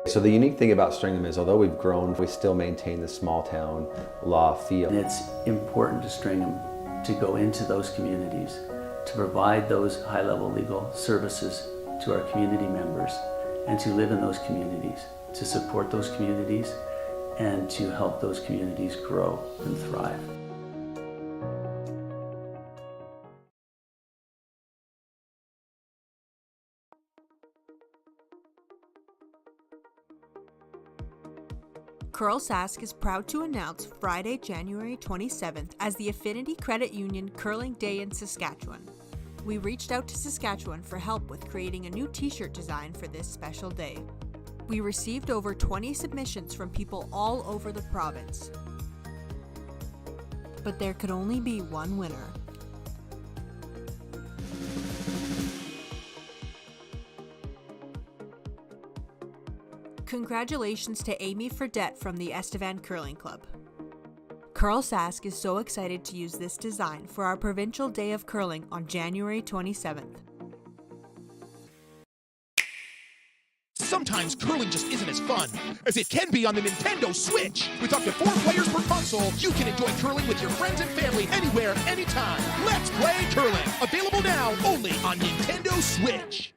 So the unique thing about Stringham is, although we've grown, we still maintain the small town law feel. And it's important to Stringham to go into those communities, to provide those high-level legal services to our community members, and to live in those communities, to support those communities, and to help those communities grow and thrive. CURLSASK is proud to announce Friday, January 27th as the Affinity Credit Union Curling Day in Saskatchewan. We reached out to Saskatchewan for help with creating a new t-shirt design for this special day. We received over 20 submissions from people all over the province. But there could only be one winner. Congratulations to Amy Fredette from the Estevan Curling Club. CURLSASK is so excited to use this design for our Provincial Day of Curling on January 27th. Sometimes curling just isn't as fun as it can be on the Nintendo Switch. With up to 4 players per console, you can enjoy curling with your friends and family anywhere, anytime. Let's play curling. Available now only on Nintendo Switch.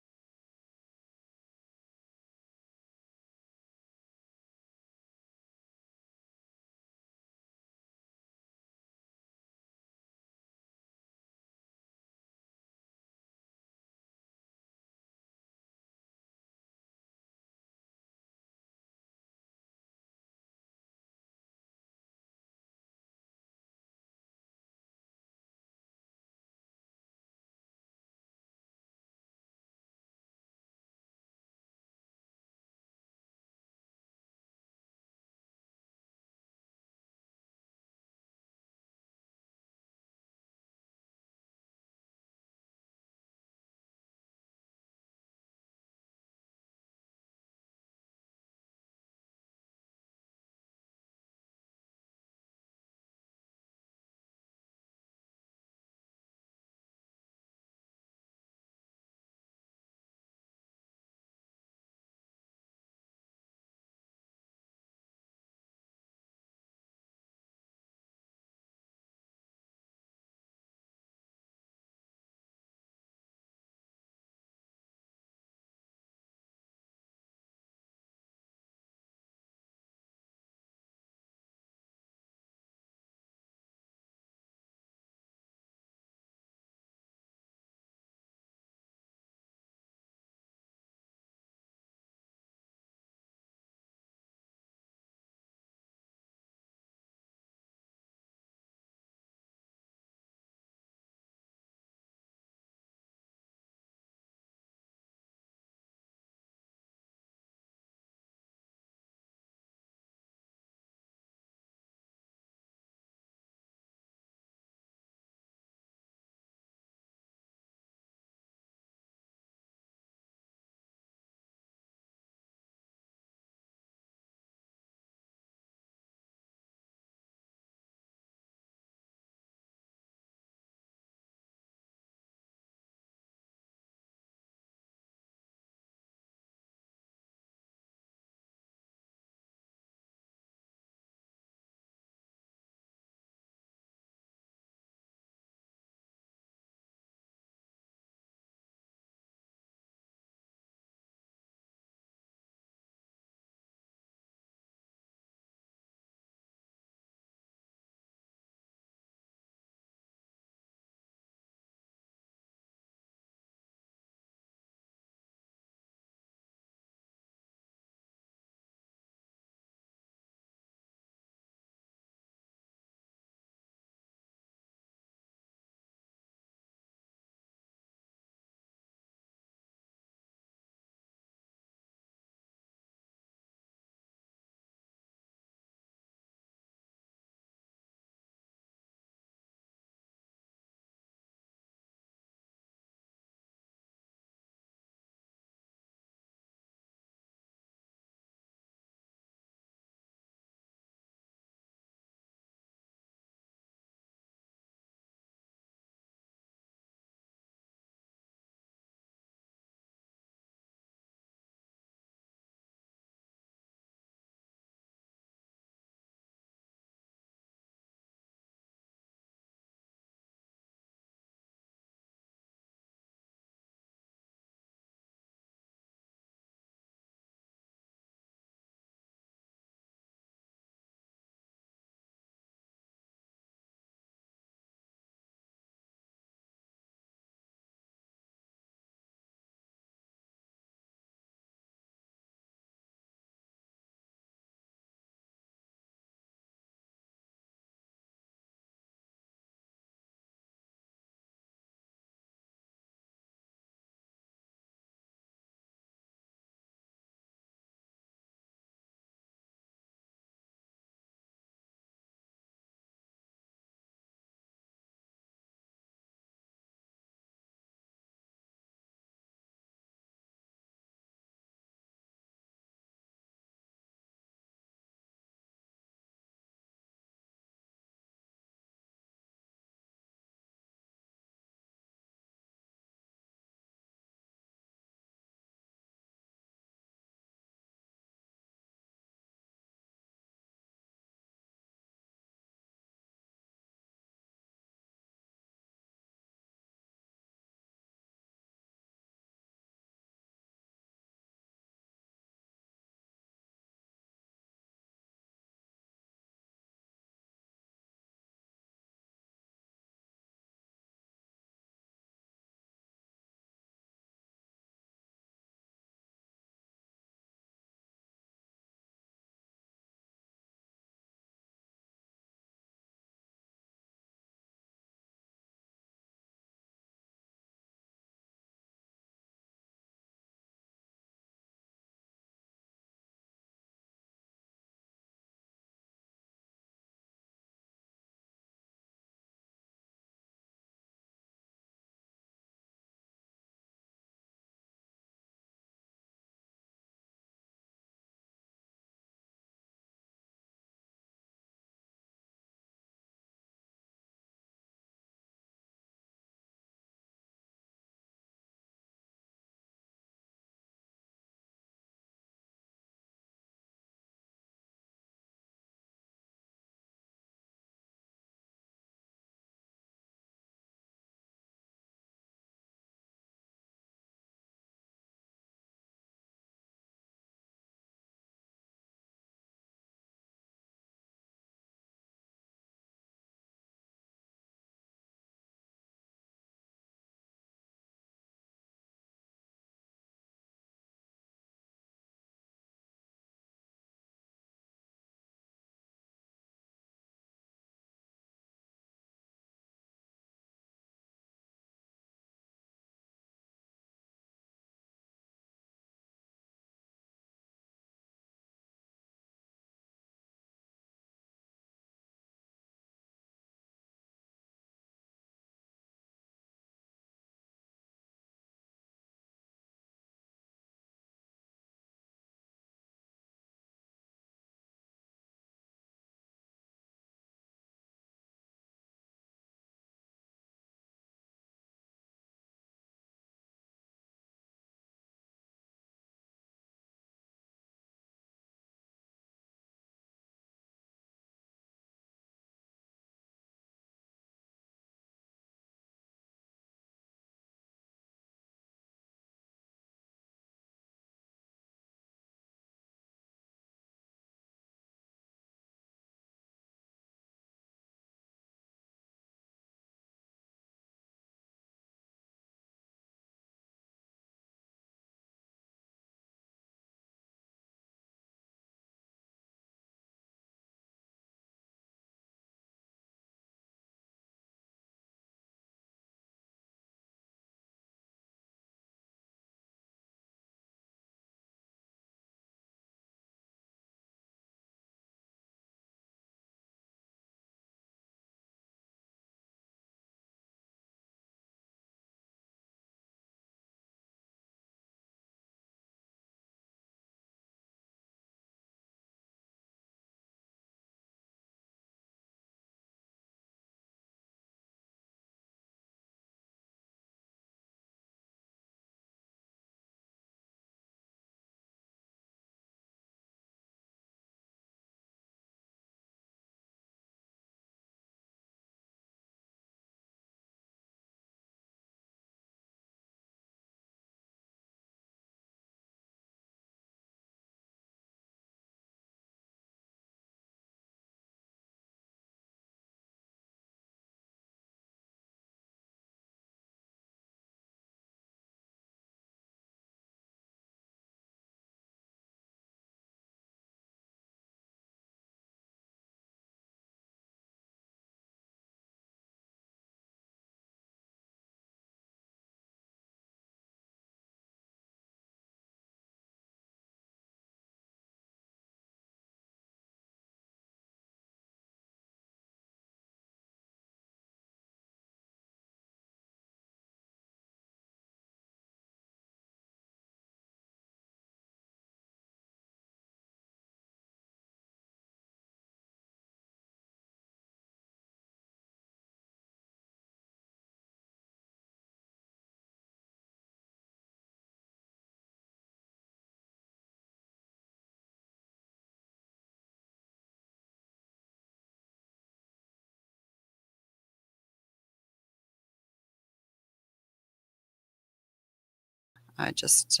I just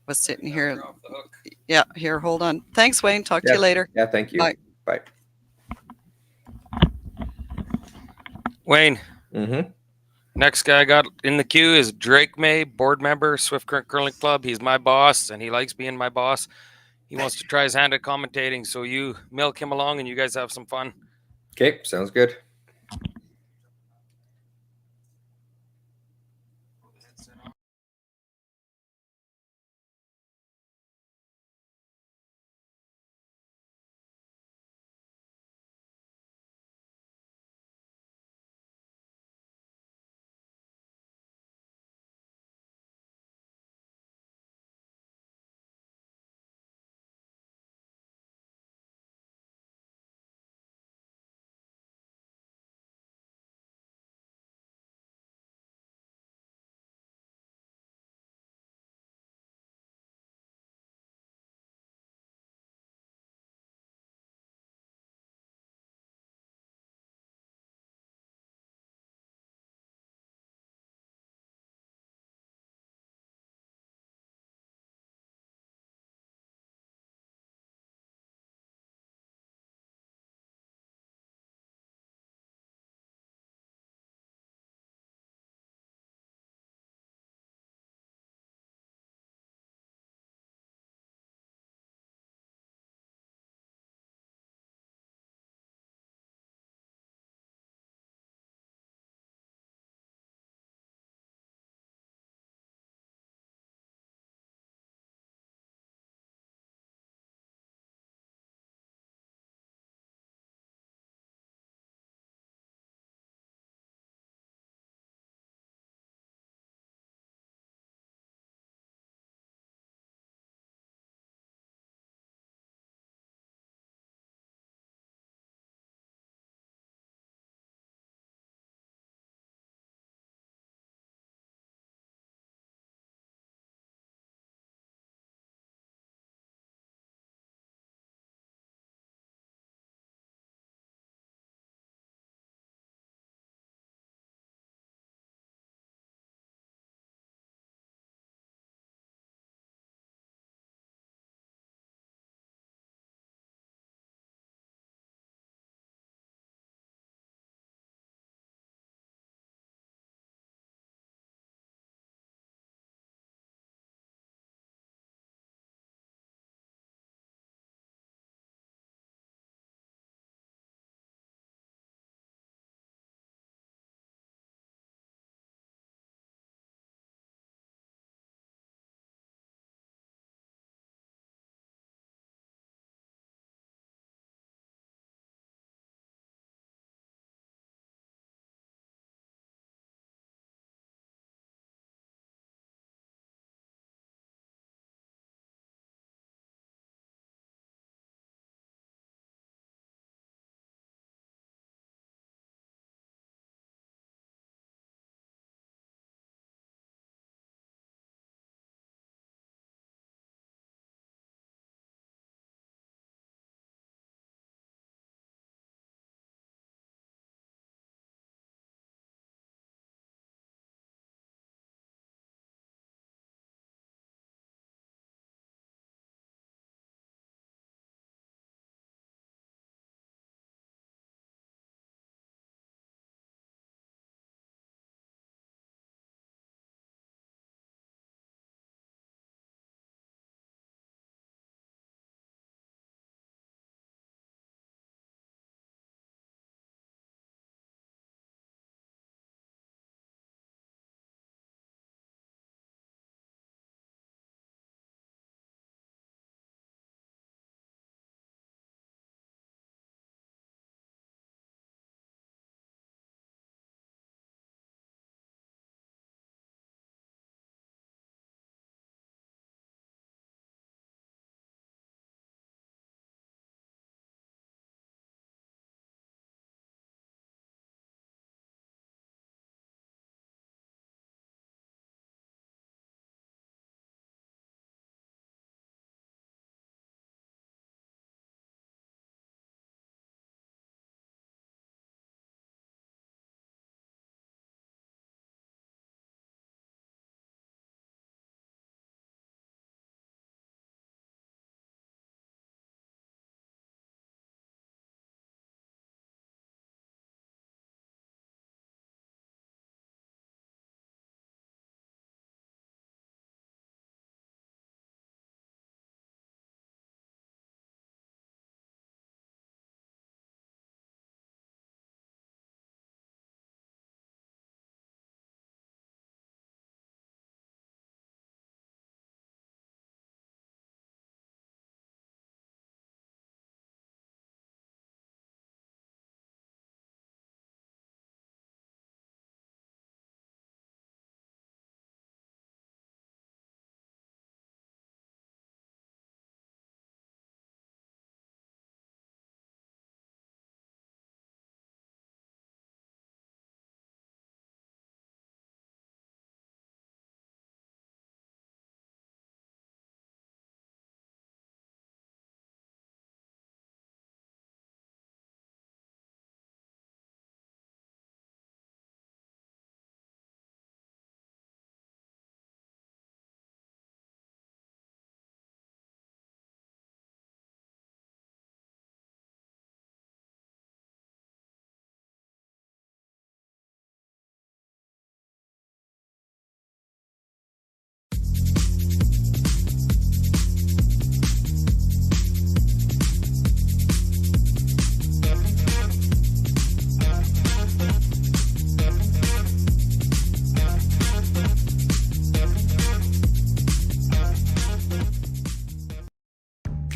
was sitting here. Yeah, here, hold on. Thanks, Wayne. Talk to you later. Yeah, thank you. Bye. Bye. Wayne, Mm-hmm. next guy I got in the queue is Drake May, board member, Swift Current Curling Club. He's my boss, and he likes being my boss. He wants to try his hand at commentating, so you milk him along, and you guys have some fun. Okay, sounds good.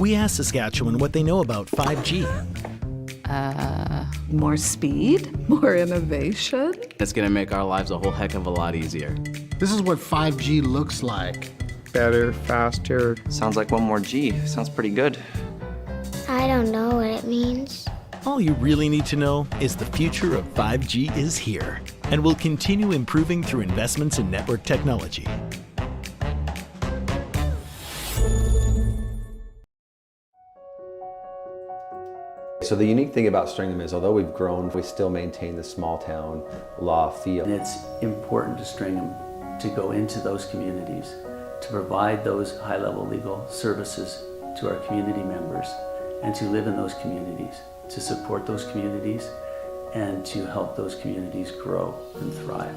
We asked Saskatchewan what they know about 5G. More speed, more innovation. It's gonna make our lives a whole heck of a lot easier. This is what 5G looks like. Better, faster. Sounds like one more G. Sounds pretty good. I don't know what it means. All you really need to know is the future of 5G is here and will continue improving through investments in network technology. So the unique thing about Stringham is, although we've grown, we still maintain the small town law feel. And it's important to Stringham to go into those communities, to provide those high-level legal services to our community members, and to live in those communities, to support those communities, and to help those communities grow and thrive.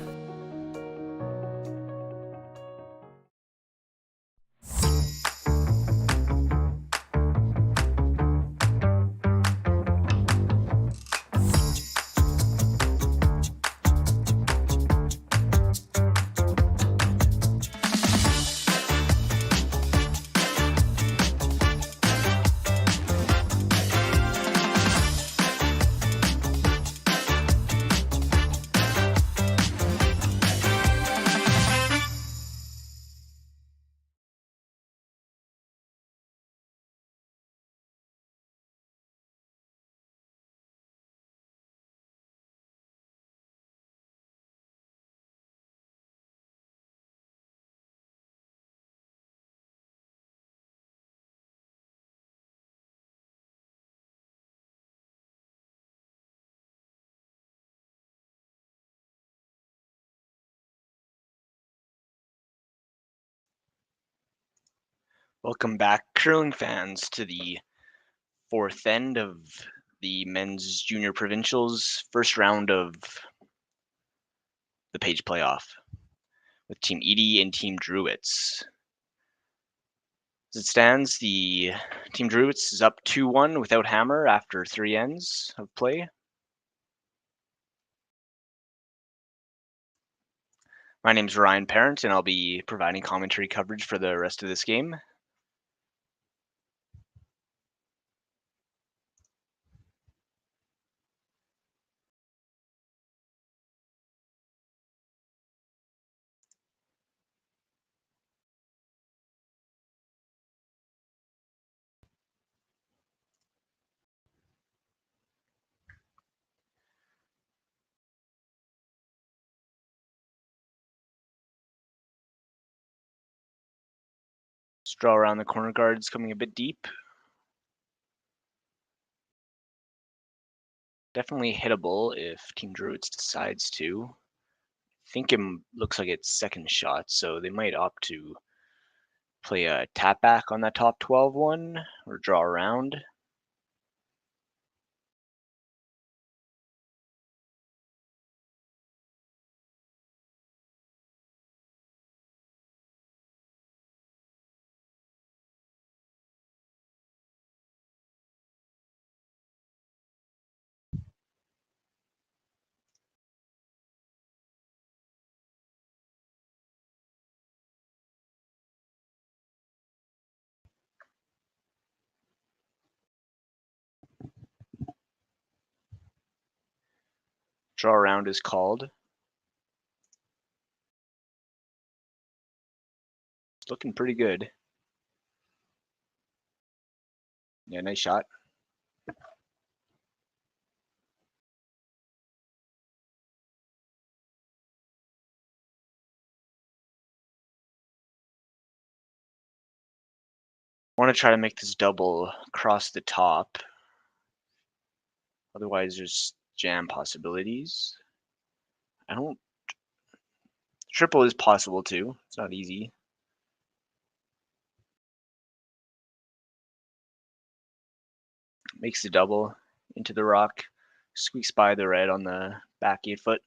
Welcome back, curling fans, to the fourth end of the men's junior provincials first round of the Page playoff with Team Ede and Team Drewitz. As it stands, the Team Drewitz is up 2-1 without hammer after 3 ends of play. My name is Ryan Parent, and I'll be providing commentary coverage for the rest of this game. Draw around the corner guards coming a bit deep. Definitely hittable if Team Drewitz decides to. I think it looks like it's second shot, so they might opt to play a tap back on that top 12 one or draw around. Draw around is called. It's looking pretty good. Yeah, nice shot. I want to try to make this double across the top. Otherwise, there's jam possibilities. Triple is possible too. It's not easy. Makes the double into the rock. Squeaks by the red on the back 8 foot.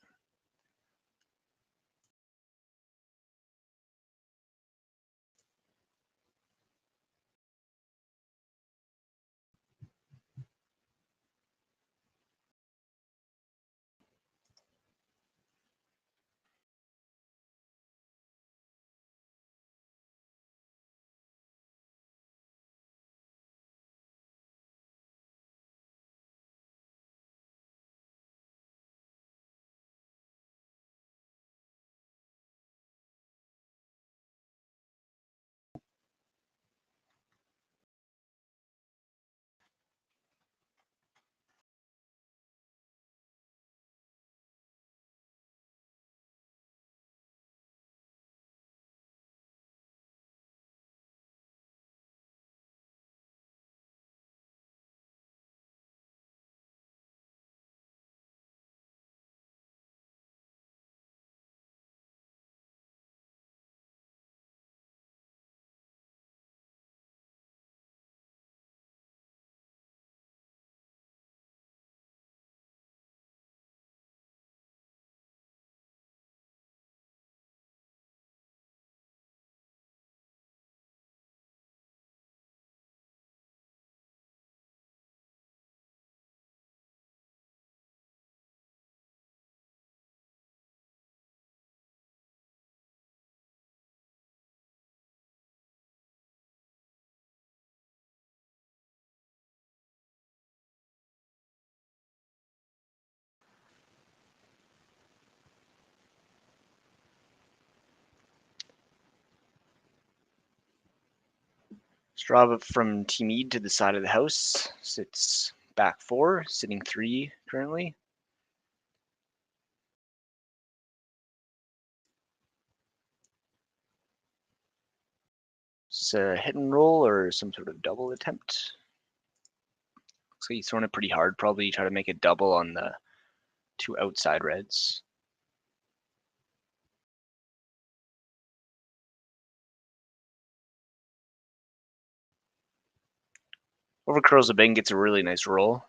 Draw from Team Ede to the side of the house. Sits back 4, sitting 3 currently. It's a hit and roll or some sort of double attempt. Looks like he's throwing it pretty hard. Probably try to make a double on the 2 outside reds. Over curls a bit and gets a really nice roll.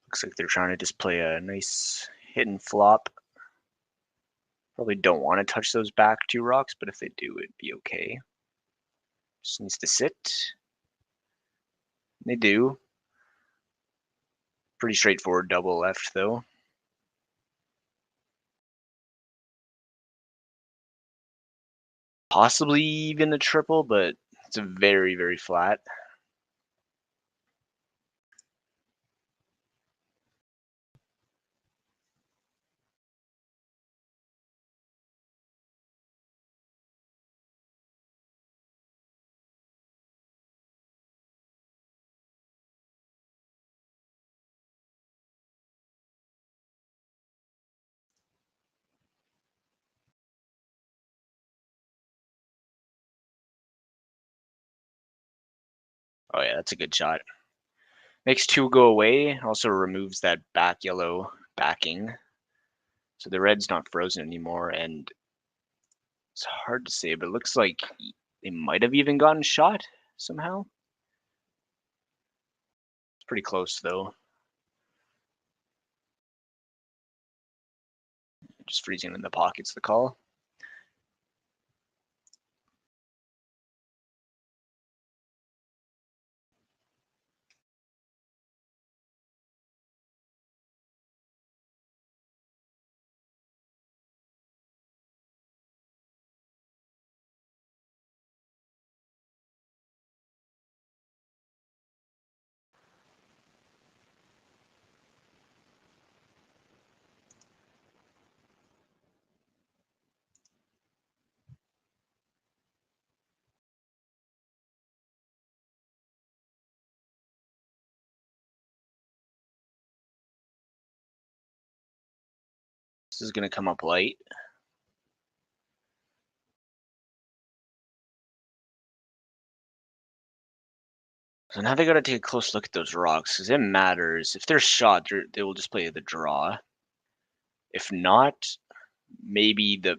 Looks like they're trying to just play a nice hit and flop. Probably don't want to touch those back 2 rocks, but if they do, it'd be okay. Just needs to sit. They do. Pretty straightforward double left, though. Possibly even a triple, but it's a very, very flat. Oh yeah, that's a good shot. Makes 2 go away. Also removes that back yellow backing. So the red's not frozen anymore, and it's hard to say, but it looks like they might have even gotten shot somehow. It's pretty close, though. Just freezing in the pocket's the call. This is going to come up light. So now they got to take a close look at those rocks, because it matters. If they're shot, they will just play the draw. If not, maybe the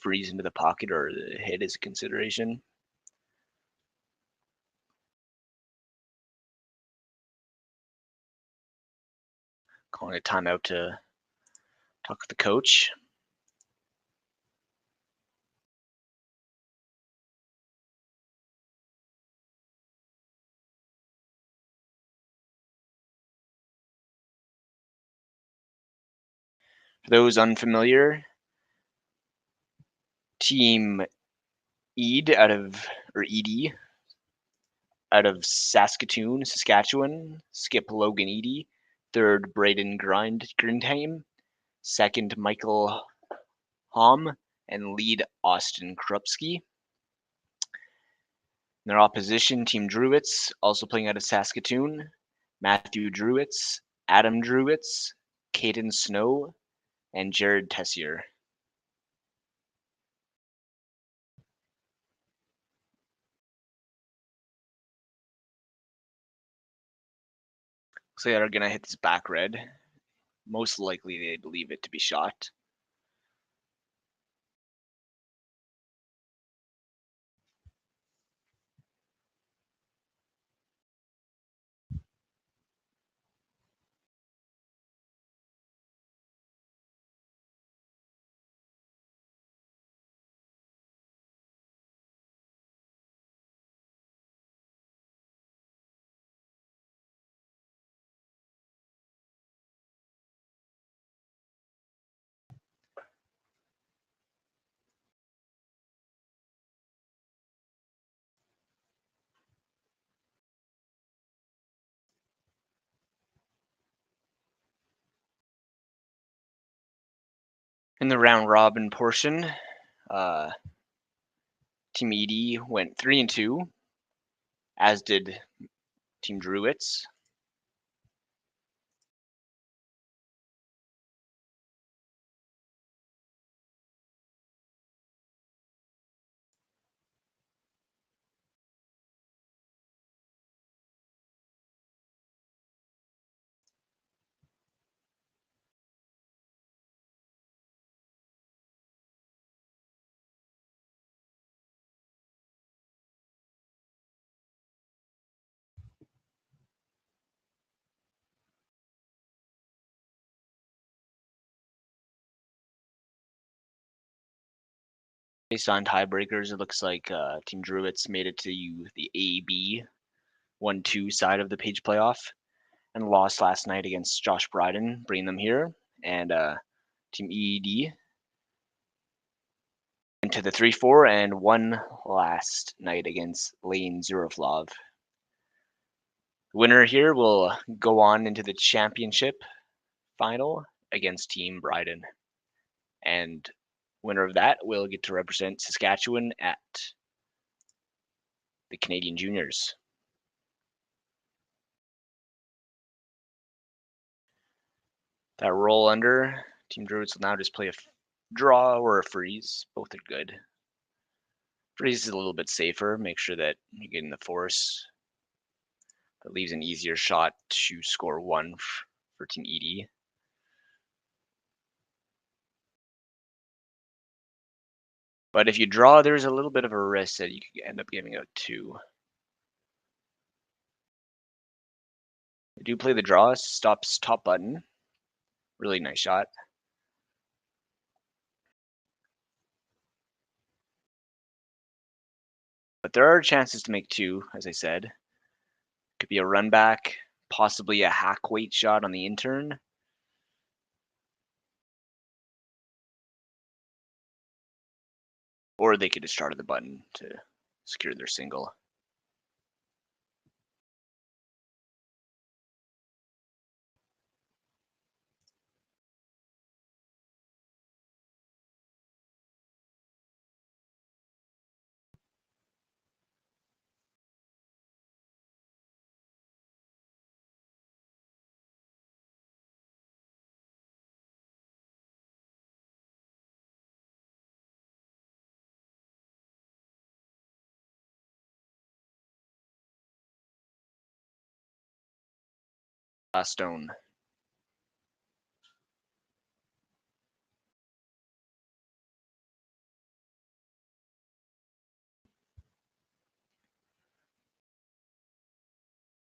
freeze into the pocket or the hit is a consideration. Calling a timeout to talk with the coach. For those unfamiliar, Team Ede Ede out of Saskatoon, Saskatchewan, skip Logan Ede, third Braden Grindheim, second Michael Hom, and lead Austin Krupski. Their opposition, Team Drewitz, also playing out of Saskatoon, Matthew Drewitz, Adam Drewitz, Caden Snow, and Jared Tessier. So they're going to hit this back red. Most likely they believe it to be shot. In the round robin portion, Team Ede went 3-2, as did Team Drewitz. Based on tiebreakers, it looks like Team Drewitz made it to the AB 1-2 side of the page playoff and lost last night against Josh Bryden, bringing them here. And Team EED into the 3-4 and won last night against Lane Zuroflov. The winner here will go on into the championship final against Team Bryden. And winner of that will get to represent Saskatchewan at the Canadian Juniors. That roll under, Team Drewitz will now just play a draw or a freeze. Both are good. Freeze is a little bit safer. Make sure that you get in the force. That leaves an easier shot to score 1 for Team Ede. But if you draw, there's a little bit of a risk that you could end up giving out 2. I do play the draw, stops top button. Really nice shot. But there are chances to make 2, as I said. Could be a run back, possibly a hack weight shot on the intern. Or they could have started the button to secure their single. Stone.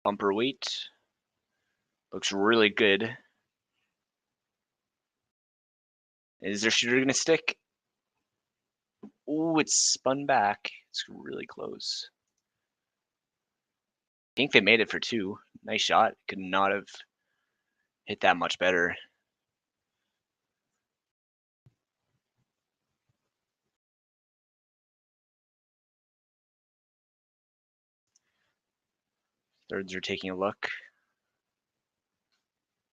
Bumper weight. Looks really good. Is their shooter gonna stick? Oh, it's spun back. It's really close. I think they made it for 2. Nice shot. Could not have hit that much better. Thirds are taking a look.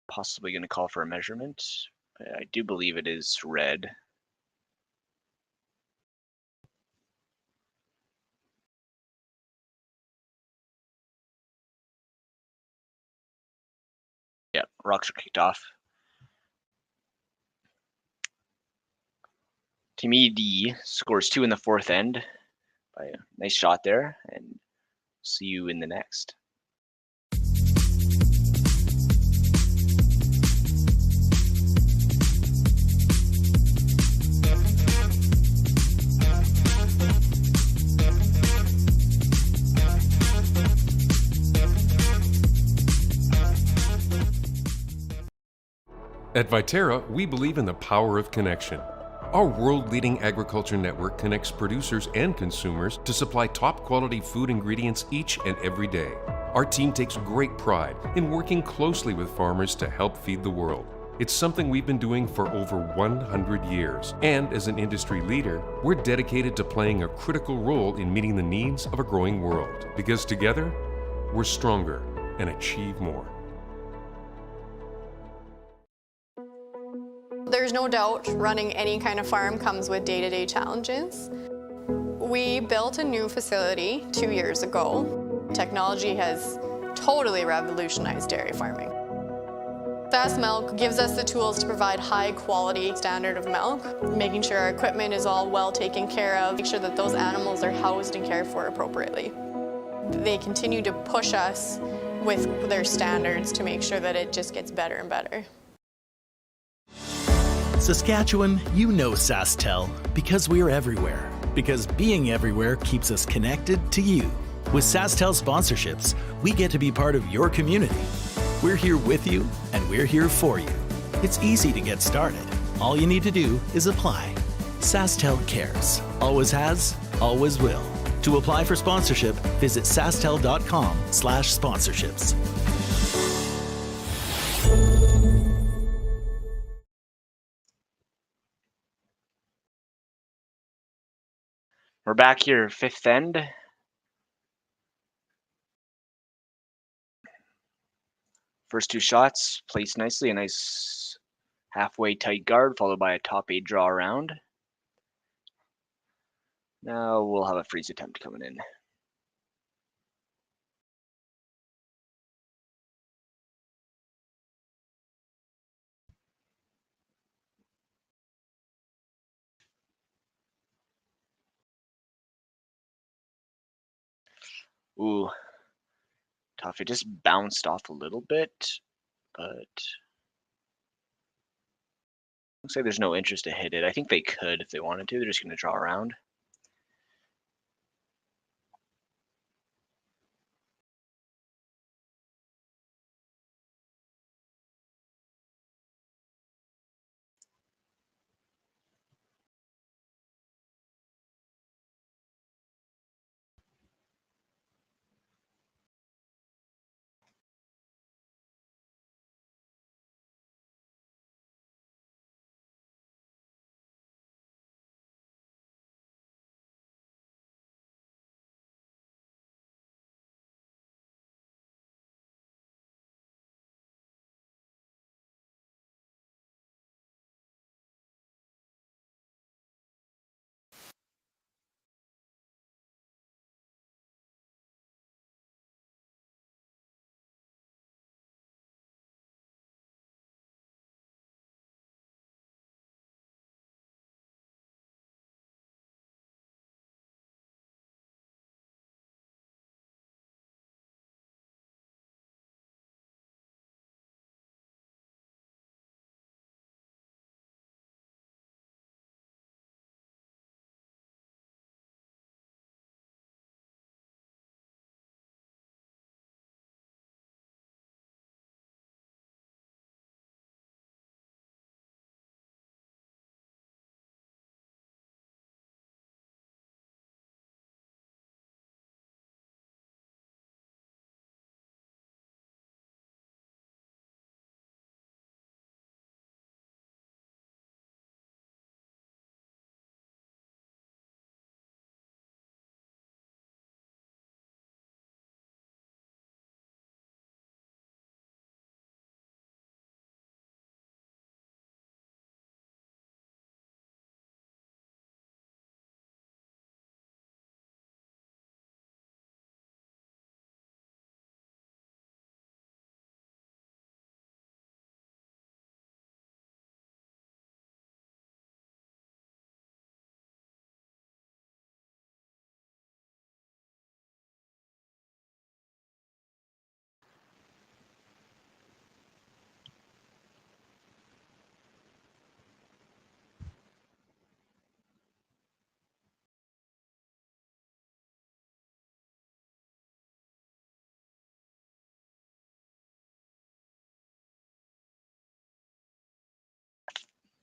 Possibly going to call for a measurement. I do believe it is red. Yeah, rocks are kicked off. Team ED scores 2 in the 4th end. By a nice shot there, and see you in the next. At Viterra, we believe in the power of connection. Our world-leading agriculture network connects producers and consumers to supply top-quality food ingredients each and every day. Our team takes great pride in working closely with farmers to help feed the world. It's something we've been doing for over 100 years. And as an industry leader, we're dedicated to playing a critical role in meeting the needs of a growing world. Because together, we're stronger and achieve more. There's There's no doubt running any kind of farm comes with day-to-day challenges. We built a new facility 2 years ago. Technology has totally revolutionized dairy farming. Sask Milk gives us the tools to provide high quality standard of milk, making sure our equipment is all well taken care of, make sure that those animals are housed and cared for appropriately. They continue to push us with their standards to make sure that it just gets better and better. Saskatchewan, you know SaskTel because we're everywhere. Because being everywhere keeps us connected to you. With SaskTel sponsorships, we get to be part of your community. We're here with you, and we're here for you. It's easy to get started. All you need to do is apply. SaskTel cares. Always has, always will. To apply for sponsorship, visit sastel.com/sponsorships. We're back here, fifth end. First two shots placed nicely, a nice halfway tight guard followed by a top 8 draw around. Now we'll have a freeze attempt coming in. Ooh, tough. It just bounced off a little bit, but looks like there's no interest to hit it. I think they could if they wanted to. They're just going to draw around.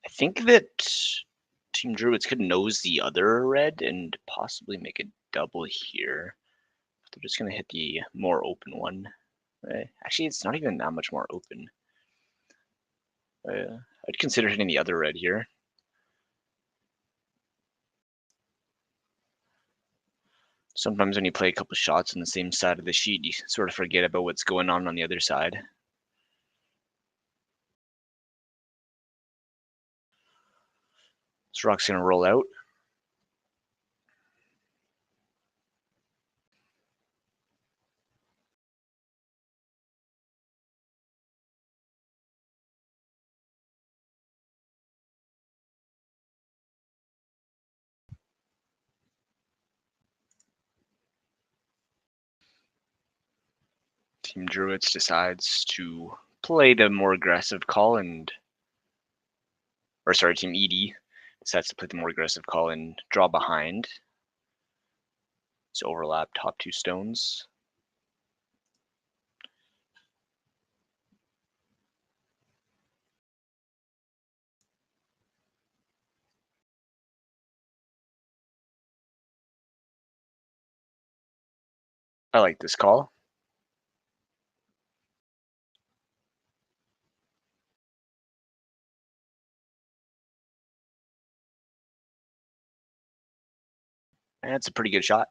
I think that Team Drewitz could nose the other red and possibly make a double here. They're just going to hit the more open one. Actually, it's not even that much more open. I'd consider hitting the other red here. Sometimes when you play a couple shots on the same side of the sheet, you sort of forget about what's going on the other side. This rock's going to roll out. Team Drewitz decides to play the more aggressive call and, or sorry, Team Ede decides to play the more aggressive call and draw behind. So overlap top 2 stones. I like this call. And it's a pretty good shot.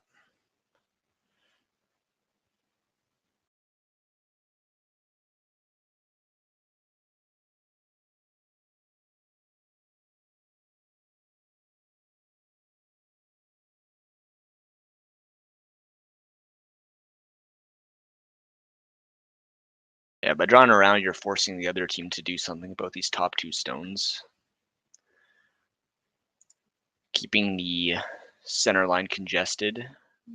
Yeah, by drawing around, you're forcing the other team to do something about these top 2 stones. Keeping the center line congested,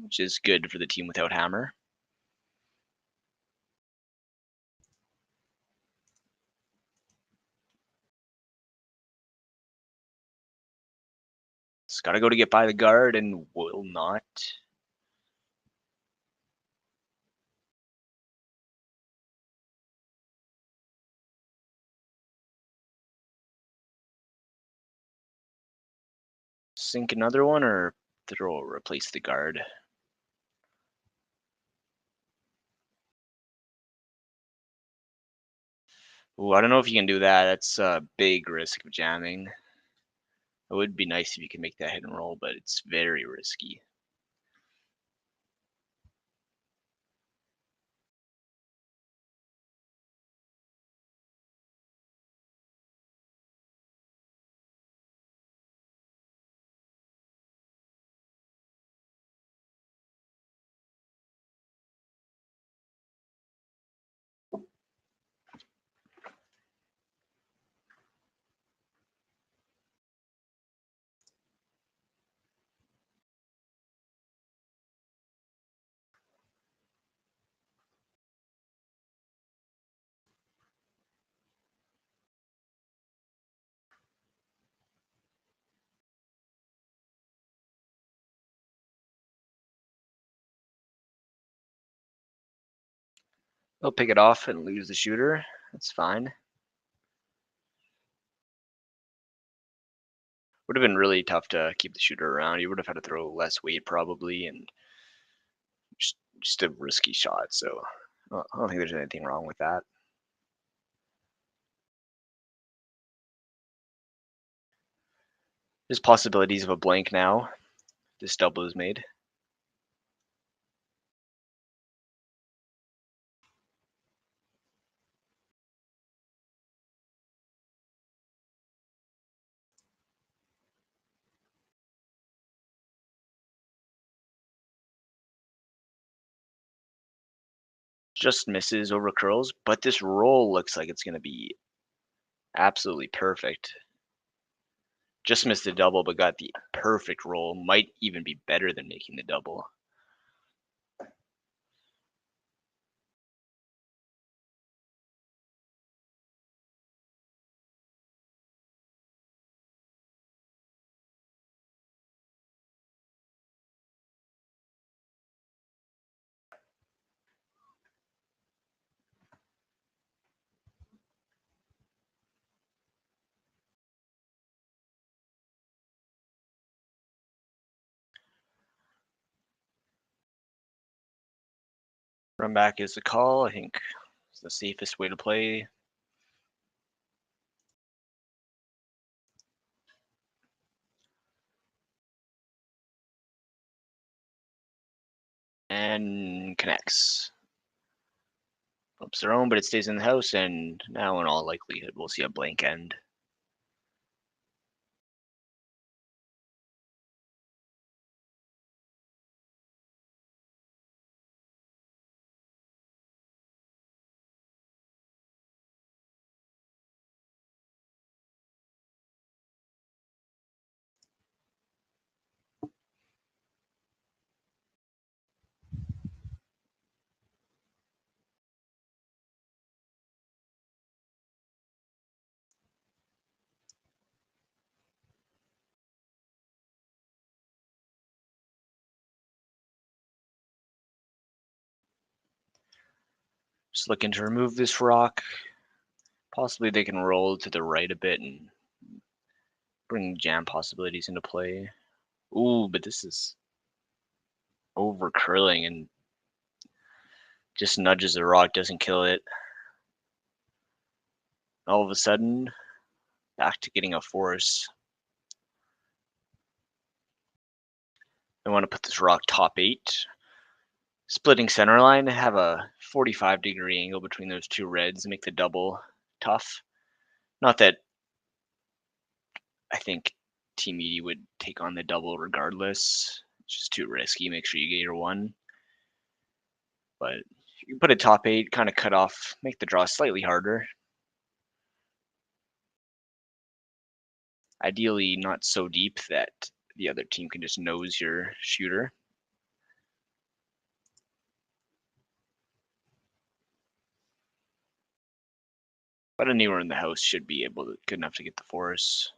which is good for the team without hammer. It's got to go to get by the guard and will not. Sink another one or replace the guard. Ooh, I don't know if you can do that. That's a big risk of jamming. It would be nice if you could make that hit and roll, but it's very risky. They'll pick it off and lose the shooter. That's fine. Would have been really tough to keep the shooter around. You would have had to throw less weight probably, and just a risky shot. So I don't think there's anything wrong with that. There's possibilities of a blank now. This double is made. Just misses over curls, but this roll looks like it's going to be absolutely perfect. Just missed the double, but got the perfect roll. Might even be better than making the double. Run back is the call. I think it's the safest way to play. And connects. Flips their own, but it stays in the house, and now in all likelihood we'll see a blank end. Just looking to remove this rock. Possibly they can roll to the right a bit and bring jam possibilities into play. Ooh, but this is over curling and just nudges the rock, doesn't kill it. All of a sudden, back to getting a force. I want to put this rock top 8. Splitting center line, have a 45-degree angle between those two reds and make the double tough. Not that I think Team Ede would take on the double regardless. It's just too risky. Make sure you get your 1. But you can put a top 8, kind of cut off, make the draw slightly harder. Ideally, not so deep that the other team can just nose your shooter. But anywhere in the house should be able to, good enough to get the force.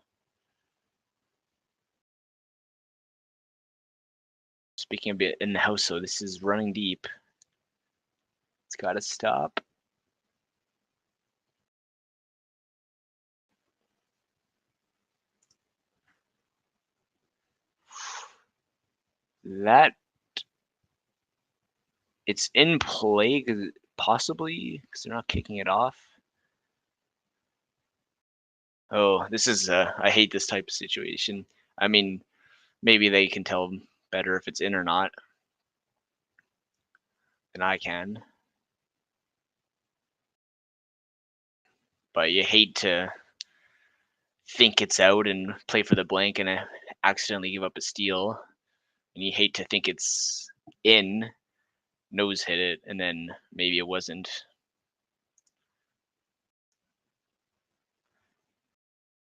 Speaking of it in the house, though, this is running deep. It's got to stop. That it's in play, possibly because they're not kicking it off. Oh, this is I hate this type of situation. I mean, maybe they can tell better if it's in or not than I can. But you hate to think it's out and play for the blank and accidentally give up a steal. And you hate to think it's in, nose hit it, and then maybe it wasn't.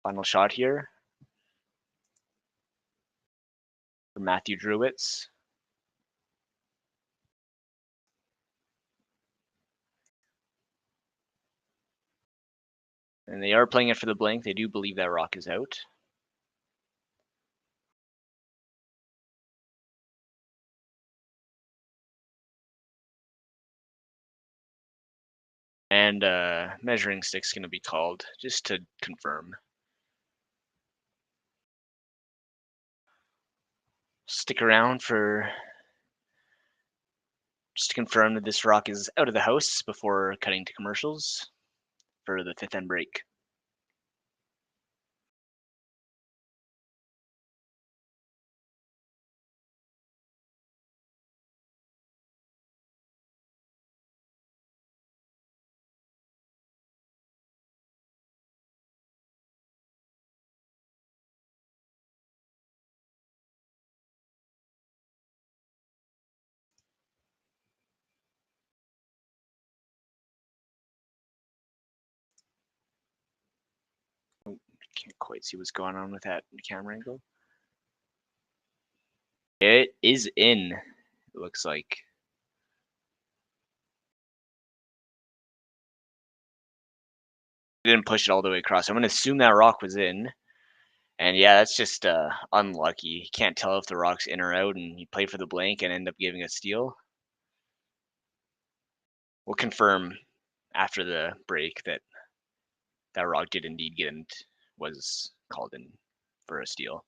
Final shot here for Matthew Drewitz. And they are playing it for the blank. They do believe that rock is out. And measuring stick's going to be called just to confirm. Stick around for just to confirm that this rock is out of the house before cutting to commercials for the 5th end break. Can't quite see what's going on with that camera angle. It is in, it looks like. Didn't push it all the way across. I'm going to assume that rock was in. And yeah, that's just unlucky. You can't tell if the rock's in or out, and you play for the blank and end up giving a steal. We'll confirm after the break that that rock did indeed get in, was called in for a steal.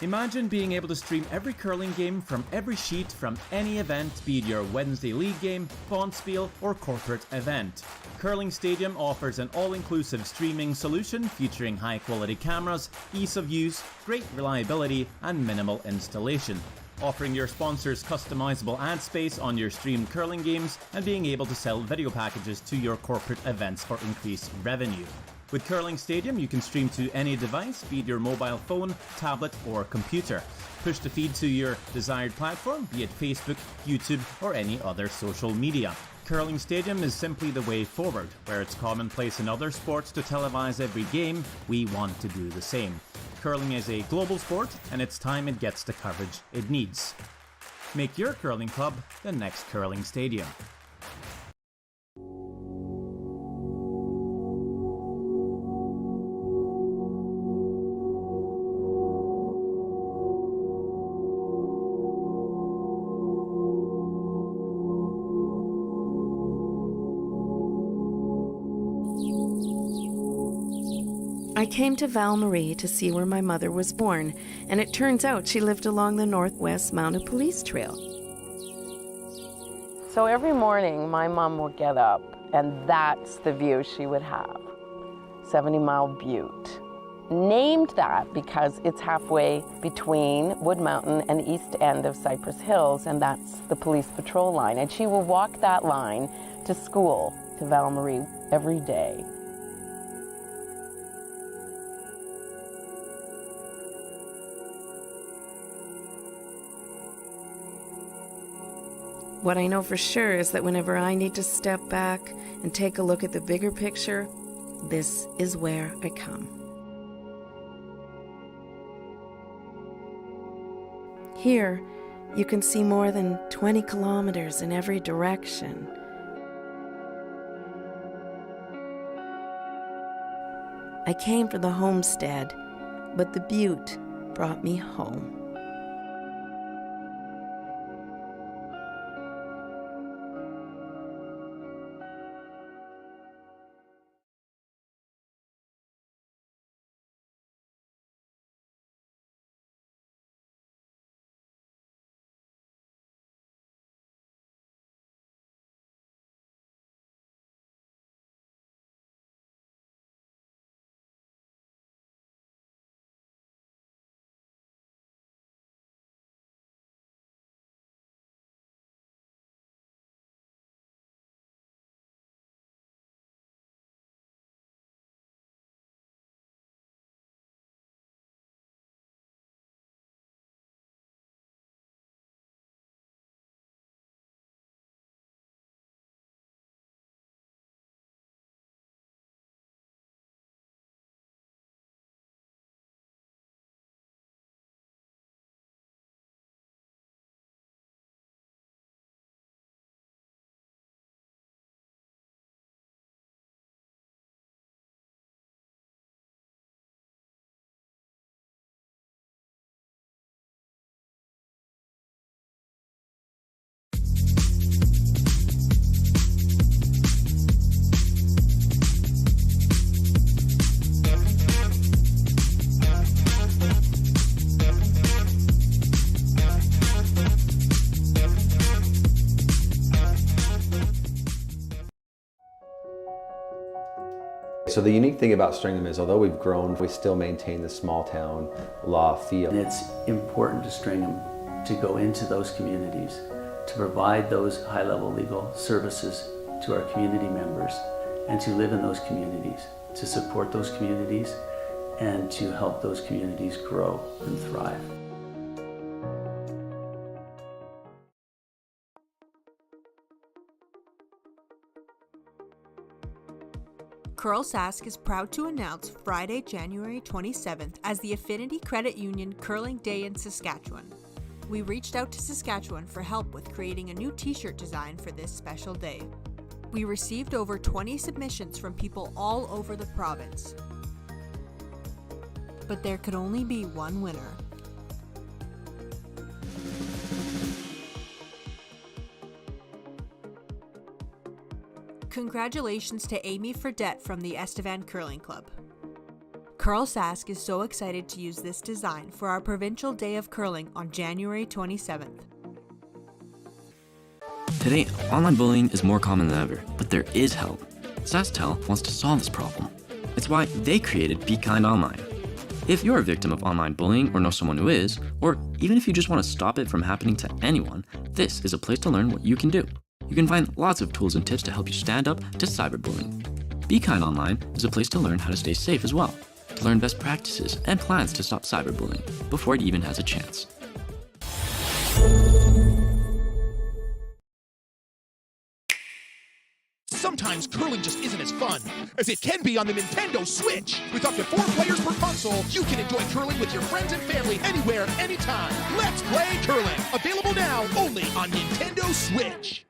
Imagine being able to stream every curling game from every sheet from any event, be it your Wednesday league game, bonspiel, or corporate event. Curling Stadium offers an all-inclusive streaming solution featuring high-quality cameras, ease of use, great reliability, and minimal installation. Offering your sponsors customizable ad space on your streamed curling games and being able to sell video packages to your corporate events for increased revenue. With Curling Stadium, you can stream to any device, be it your mobile phone, tablet, or computer. Push the feed to your desired platform, be it Facebook, YouTube, or any other social media. Curling Stadium is simply the way forward. Where it's commonplace in other sports to televise every game, we want to do the same. Curling is a global sport, and it's time it gets the coverage it needs. Make your curling club the next curling stadium. I came to Val-Marie to see where my mother was born, and it turns out she lived along the Northwest Mounted Police Trail. So every morning, my mom would get up, and that's the view she would have. 70 Mile Butte. Named that because it's halfway between Wood Mountain and the east end of Cypress Hills, and that's the police patrol line. And she will walk that line to school, to Val-Marie, every day. What I know for sure is that whenever I need to step back and take a look at the bigger picture, this is where I come. Here, you can see more than 20 kilometers in every direction. I came for the homestead, but the Butte brought me home. So the unique thing about Stringham is, although we've grown, we still maintain the small town law feel. And it's important to Stringham to go into those communities, to provide those high-level legal services to our community members, and to live in those communities, to support those communities, and to help those communities grow and thrive. CURLSASK is proud to announce Friday, January 27th as the Affinity Credit Union Curling Day in Saskatchewan. We reached out to Saskatchewan for help with creating a new t-shirt design for this special day. We received over 20 submissions from people all over the province. But there could only be one winner. Congratulations to Amy Fredette from the Estevan Curling Club. CURLSASK is so excited to use this design for our Provincial Day of Curling on January 27th. Today, online bullying is more common than ever, but there is help. SaskTel wants to solve this problem. It's why they created Be Kind Online. If you're a victim of online bullying or know someone who is, or even if you just want to stop it from happening to anyone, this is a place to learn what you can do. You can find lots of tools and tips to help you stand up to cyberbullying. Be Kind Online is a place to learn how to stay safe as well, to learn best practices and plans to stop cyberbullying before it even has a chance. Sometimes Sometimes curling just isn't as fun as it can be on the Nintendo Switch. With up to 4 players per console, you can enjoy curling with your friends and family anywhere, anytime. Let's play curling. Available now only on Nintendo Switch.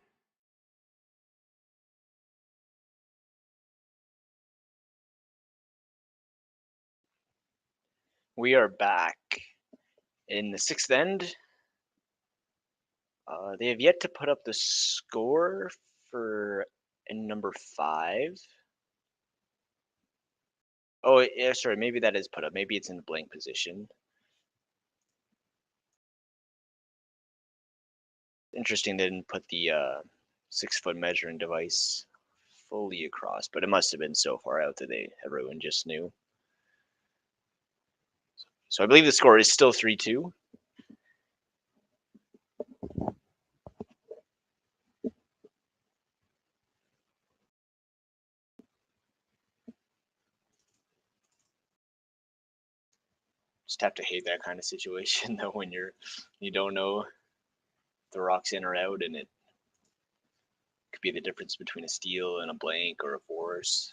We are back in the sixth end. They have yet to put up the score for end number 5. Oh, yeah, sorry, maybe that is put up. Maybe it's in the blank position. Interesting they didn't put the 6-foot measuring device fully across, but it must have been so far out that everyone just knew. So I believe the score is still 3-2. Just have to hate that kind of situation though, when you don't know if the rock's in or out, and it could be the difference between a steal and a blank or a force.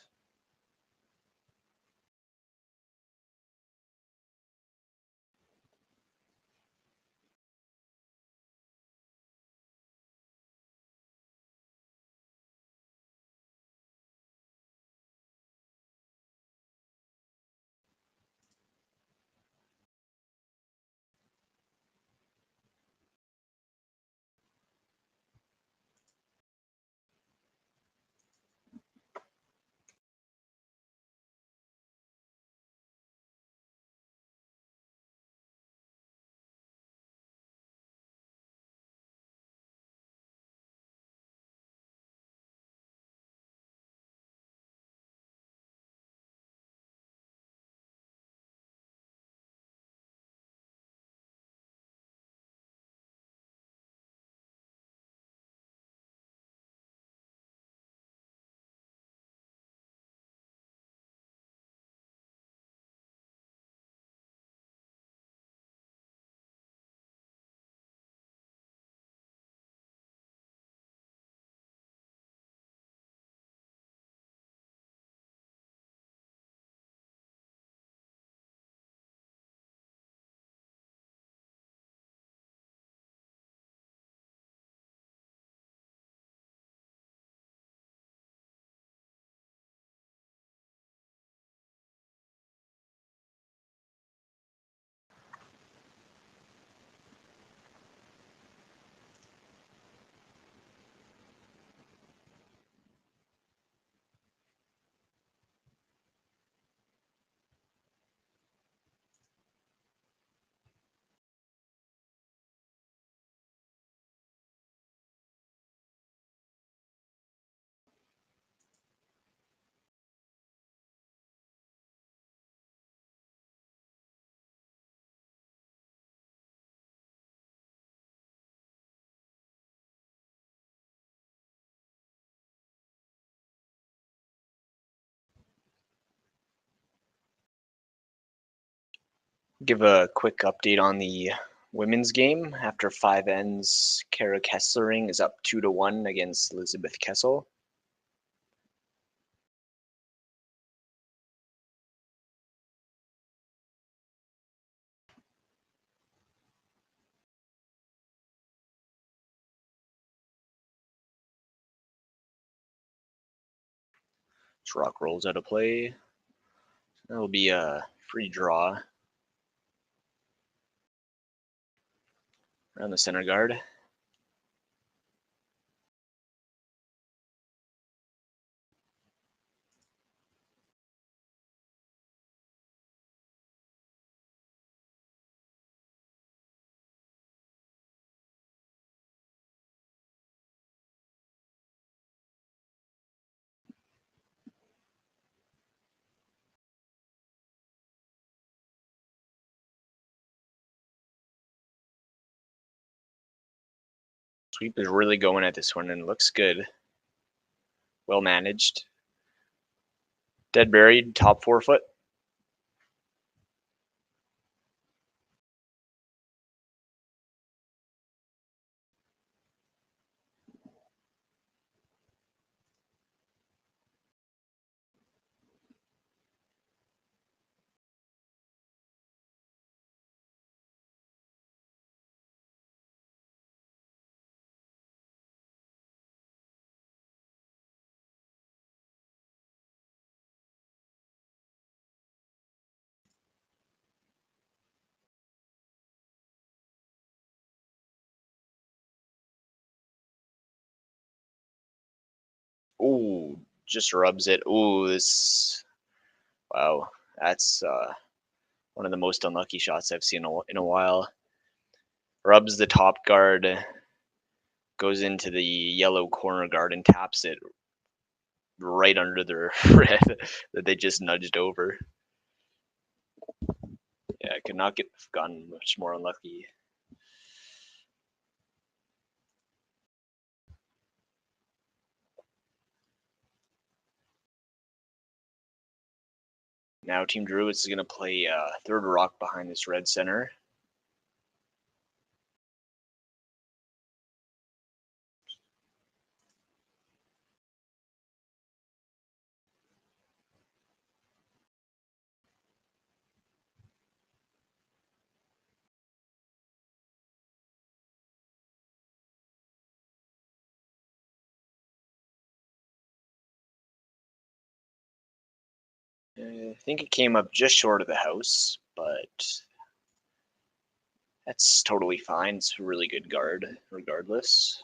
Give a quick update on the women's game. After 5 ends, Kara Kessling is up 2-1 against Elizabeth Kessel. Rock rolls out of play. That'll be a free draw. Around the center guard. Sweep is really going at this one and looks good. Well managed. Dead buried, top 4 foot. Oh, just rubs it. Oh, wow, that's one of the most unlucky shots I've seen in a while. Rubs the top guard, goes into the yellow corner guard and taps it right under their red that they just nudged over. Yeah, I could not get gotten much more unlucky. Now Team Drewitz is going to play third rock behind this red center. I think it came up just short of the house, but that's totally fine. It's a really good guard regardless.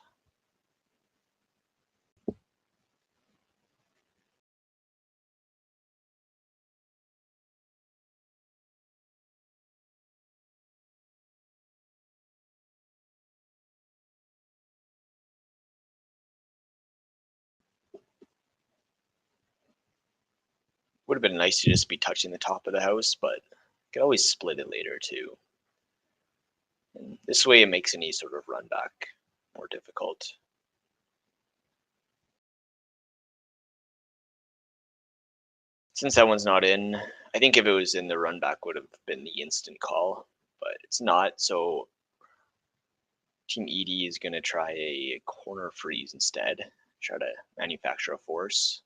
Would have been nice to just be touching the top of the house, but could always split it later too. And this way it makes any sort of run back more difficult. Since that one's not in, I think if it was in, the run back would have been the instant call, but it's not, so Team Ede is going to try a corner freeze instead, try to manufacture a force.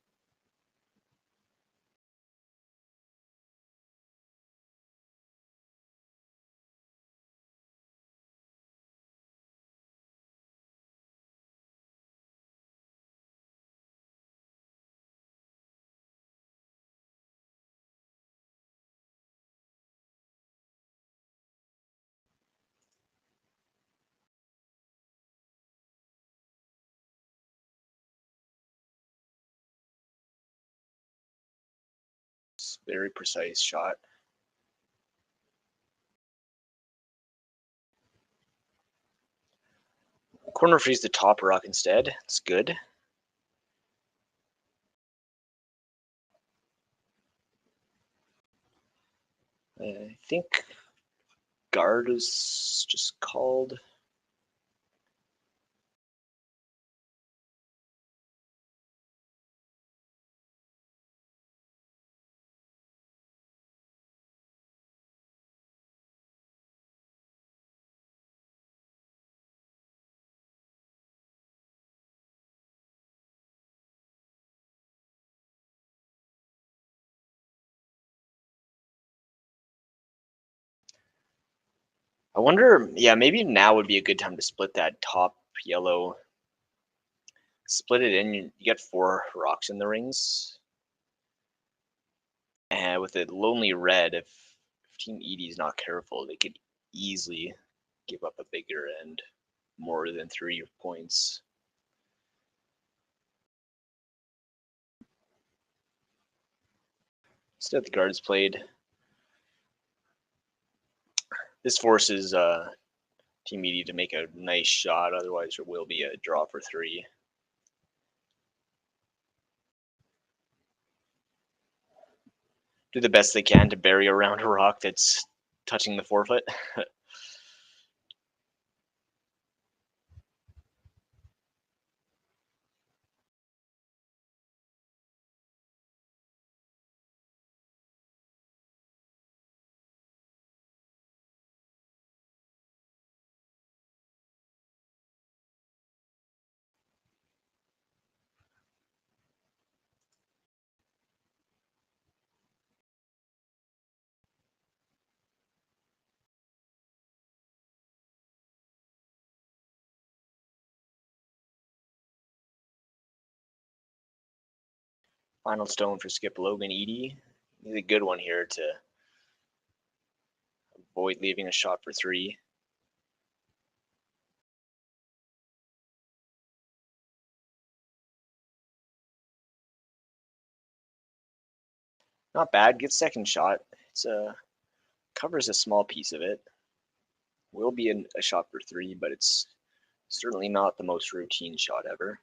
Very precise shot. Corner freeze the top rock instead. It's good. I think guard is just called. I wonder, yeah, maybe now would be a good time to split that top yellow. Split it in, you get 4 rocks in the rings. And with a lonely red, if Team Ede is not careful, they could easily give up a bigger end, more than 3 points. Instead, the guards played. This forces Team Ede to make a nice shot, otherwise there will be a draw for 3. Do the best they can to bury around a rock that's touching the forefoot. Final stone for skip Logan Ede. He's a good one here to avoid leaving a shot for 3. Not bad. Good second shot. It's covers a small piece of it. Will be a shot for 3, but it's certainly not the most routine shot ever.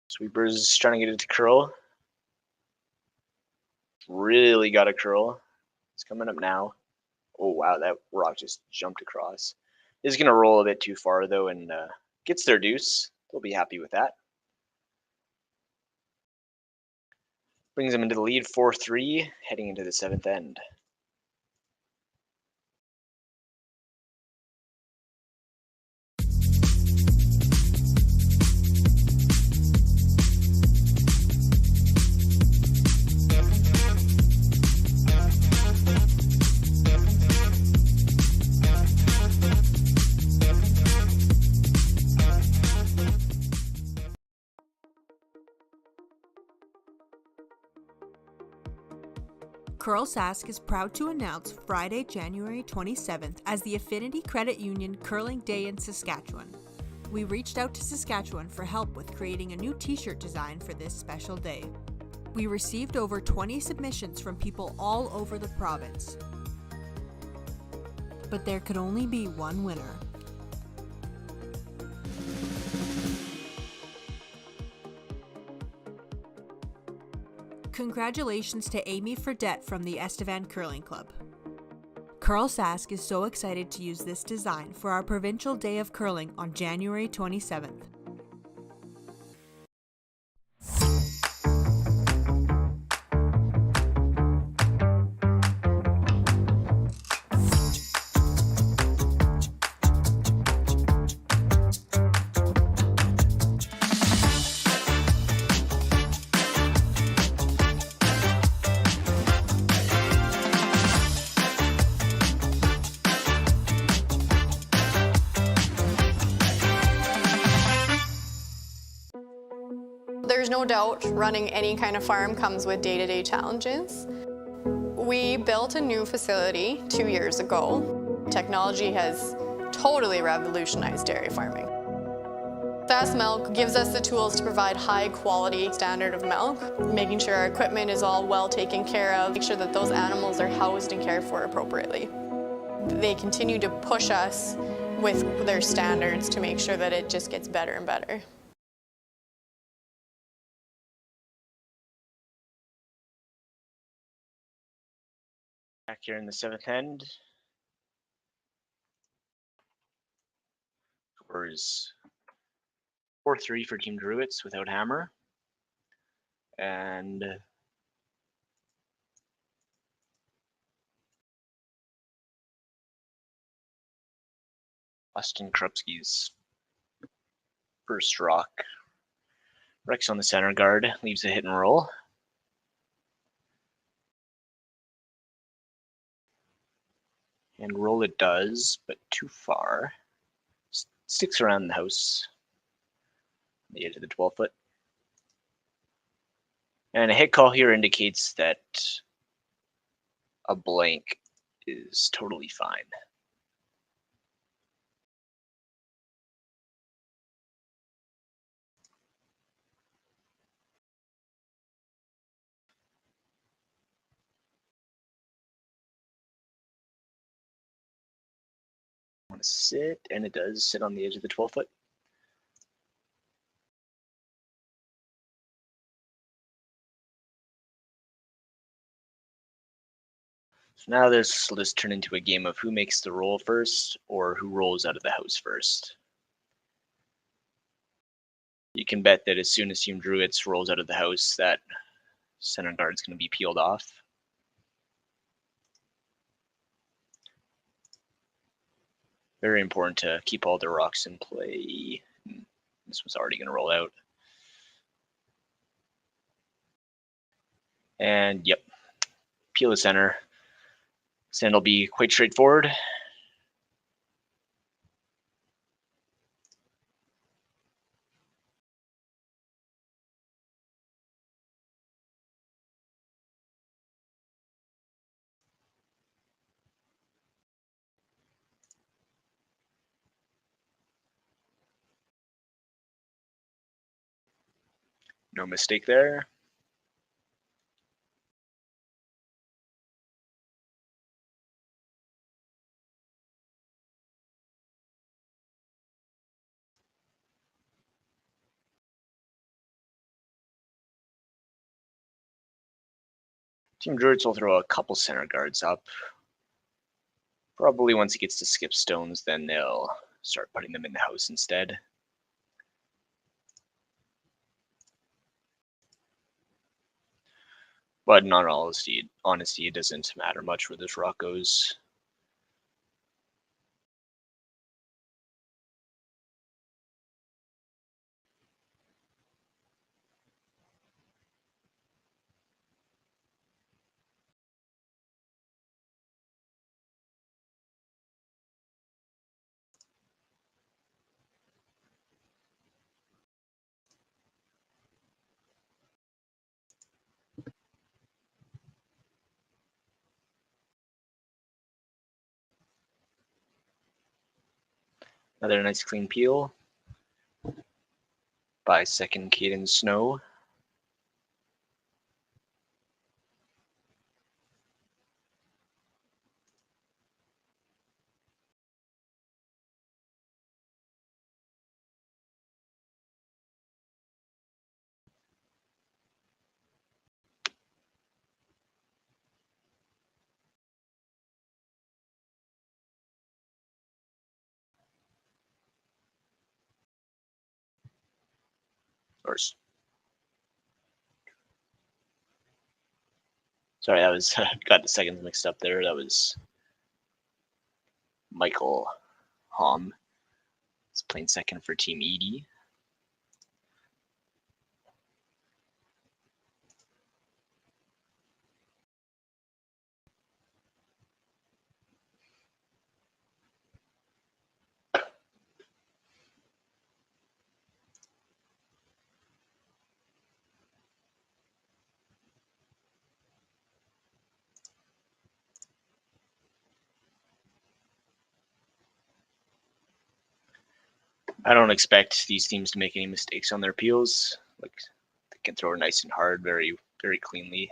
Sweeper's trying to get it to curl. Really got a curl. It's coming up now. Oh wow, that rock just jumped across. Is going to roll a bit too far though, and gets their deuce. They'll be happy with that. Brings them into the lead 4-3, heading into the 7th end. CURLSASK is proud to announce Friday, January 27th as the Affinity Credit Union Curling Day in Saskatchewan. We reached out to Saskatchewan for help with creating a new t-shirt design for this special day. We received over 20 submissions from people all over the province. But there could only be one winner. Congratulations to Amy Fredette from the Estevan Curling Club. CURLSASK is so excited to use this design for our Provincial Day of Curling on January 27th. There's no doubt running any kind of farm comes with day-to-day challenges. We built a new facility 2 years ago. Technology has totally revolutionized dairy farming. Sask Milk gives us the tools to provide high quality standard of milk, making sure our equipment is all well taken care of, make sure that those animals are housed and cared for appropriately. They continue to push us with their standards to make sure that it just gets better and better. Back here in the 7th end. Score is 4-3 for Team Drewitz without hammer. And Austin Krupski's first rock. Rex on the center guard, leaves a hit and roll. And roll it does, but too far. Sticks around the house, the edge of the 12-foot. And a hit call here indicates that a blank is totally fine. Want to sit, and it does sit on the edge of the 12-foot. So now this will just turn into a game of who makes the roll first or who rolls out of the house first. You can bet that as soon as Team Drewitz rolls out of the house, that center guard's going to be peeled off. Very important to keep all the rocks in play. This was already going to roll out. And yep, peel the center. Sand will be quite straightforward. No mistake there. Team Drewitz will throw a couple center guards up. Probably once he gets to skip stones, then they'll start putting them in the house instead. But in all honesty, it doesn't matter much where this rock goes. Another nice clean peel by second Caden Snow. Sorry, that was got the seconds mixed up there. That was Michael Hom. He's playing second for Team Ede. I don't expect these teams to make any mistakes on their peels. Like, they can throw it nice and hard, very, very cleanly.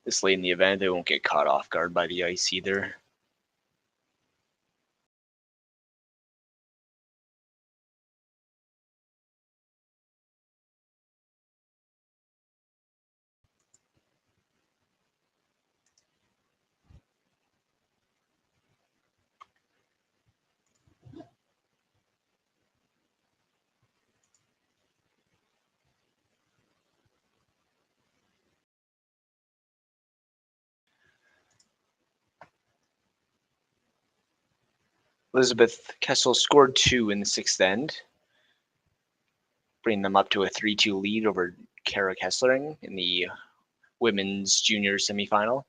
This late in the event, they won't get caught off guard by the ice either. Elizabeth Kessel scored 2 in the 6th end, bringing them up to a 3-2 lead over Kara Kesslering in the women's junior semifinal.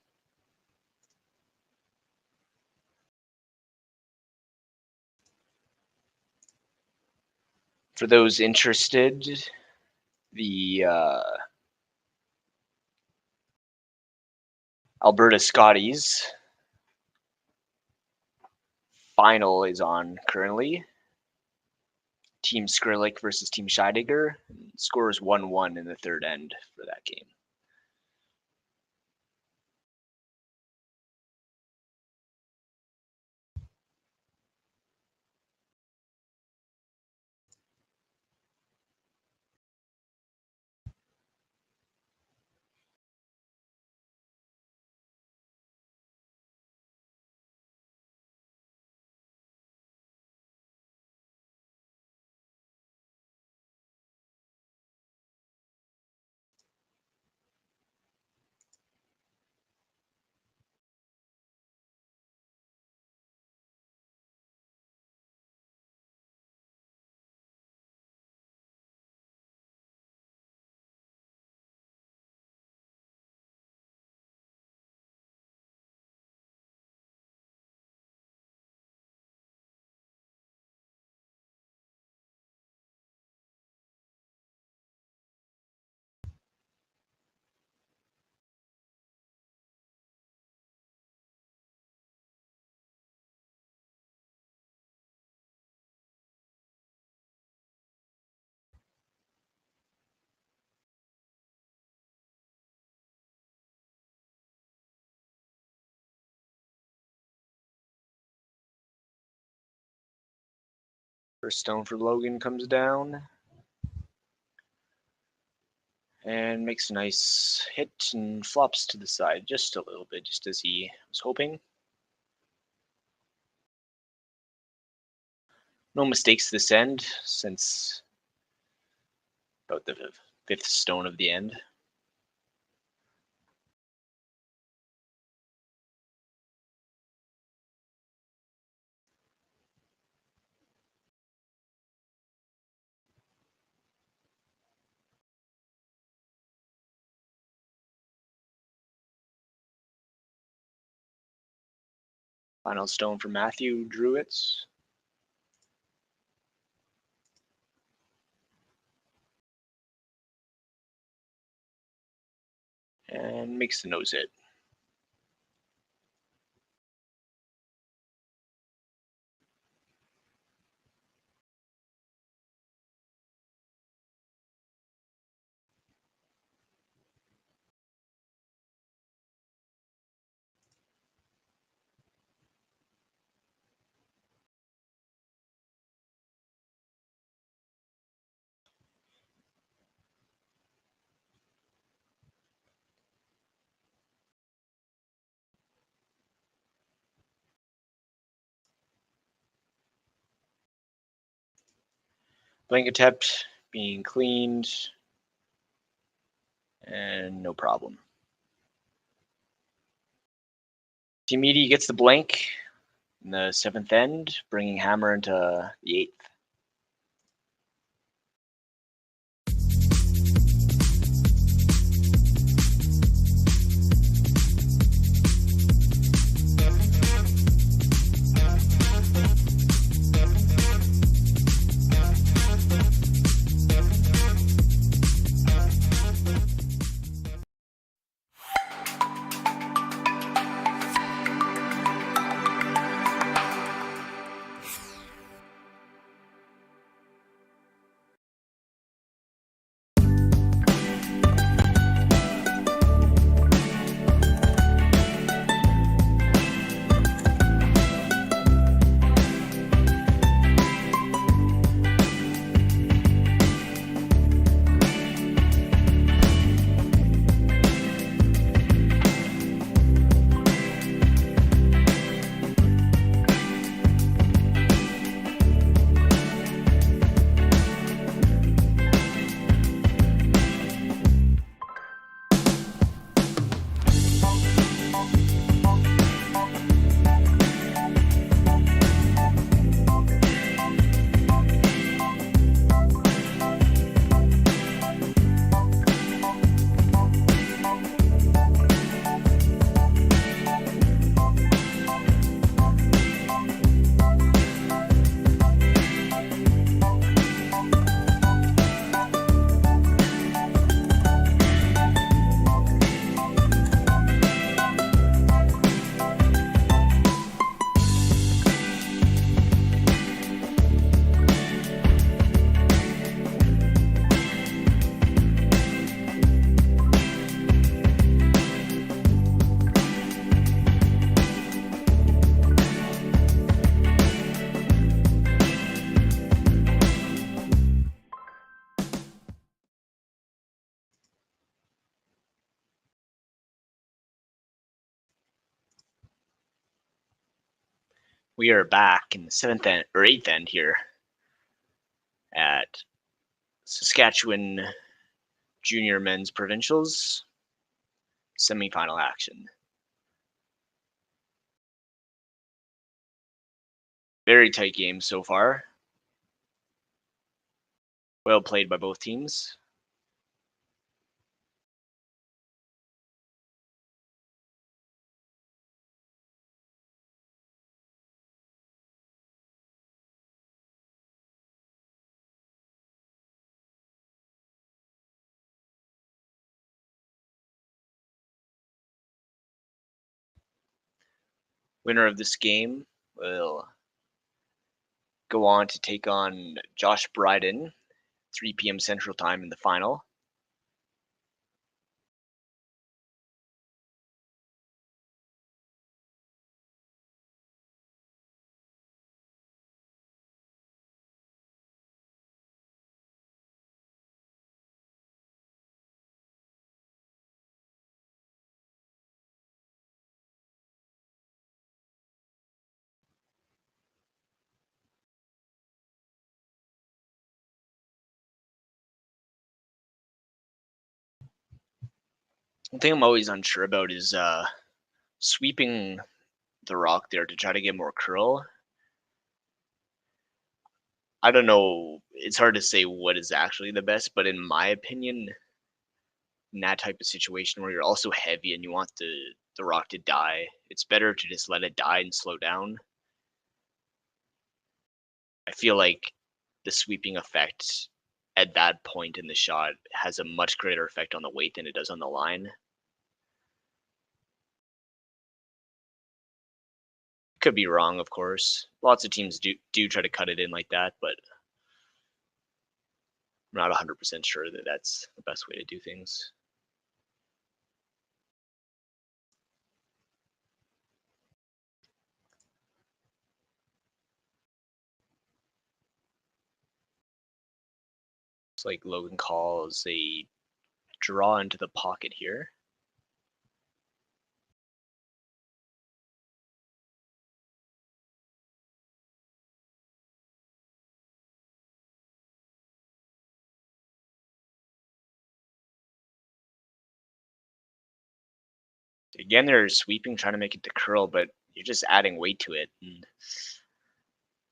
For those interested, the Alberta Scotties final is on currently. Team Skrlik versus Team Scheidegger. Score is 1-1 in the 3rd end for that game. First stone for Logan comes down. And makes a nice hit and flops to the side just a little bit, just as he was hoping. No mistakes this end, since about the 5th stone of the end. Final stone for Matthew Drewitz. And makes the nose hit. Blank attempt being cleaned, and no problem. Team Ede gets the blank in the 7th end, bringing Hammer into the 8th. We are back in the 7th end or 8th end here at Saskatchewan Junior Men's Provincials semifinal action. Very tight game so far. Well played by both teams. Winner of this game will go on to take on Josh Bryden, 3 p.m. Central Time in the final. One thing I'm always unsure about is sweeping the rock there to try to get more curl. I don't know. It's hard to say what is actually the best, but in my opinion, in that type of situation where you're also heavy and you want the rock to die, it's better to just let it die and slow down. I feel like the sweeping effect at that point in the shot has a much greater effect on the weight than it does on the line. Could be wrong, of course. Lots of teams do try to cut it in like that, but I'm not 100% sure that that's the best way to do things. It's like Logan calls a draw into the pocket here. Again, they're sweeping, trying to make it to curl, but you're just adding weight to it and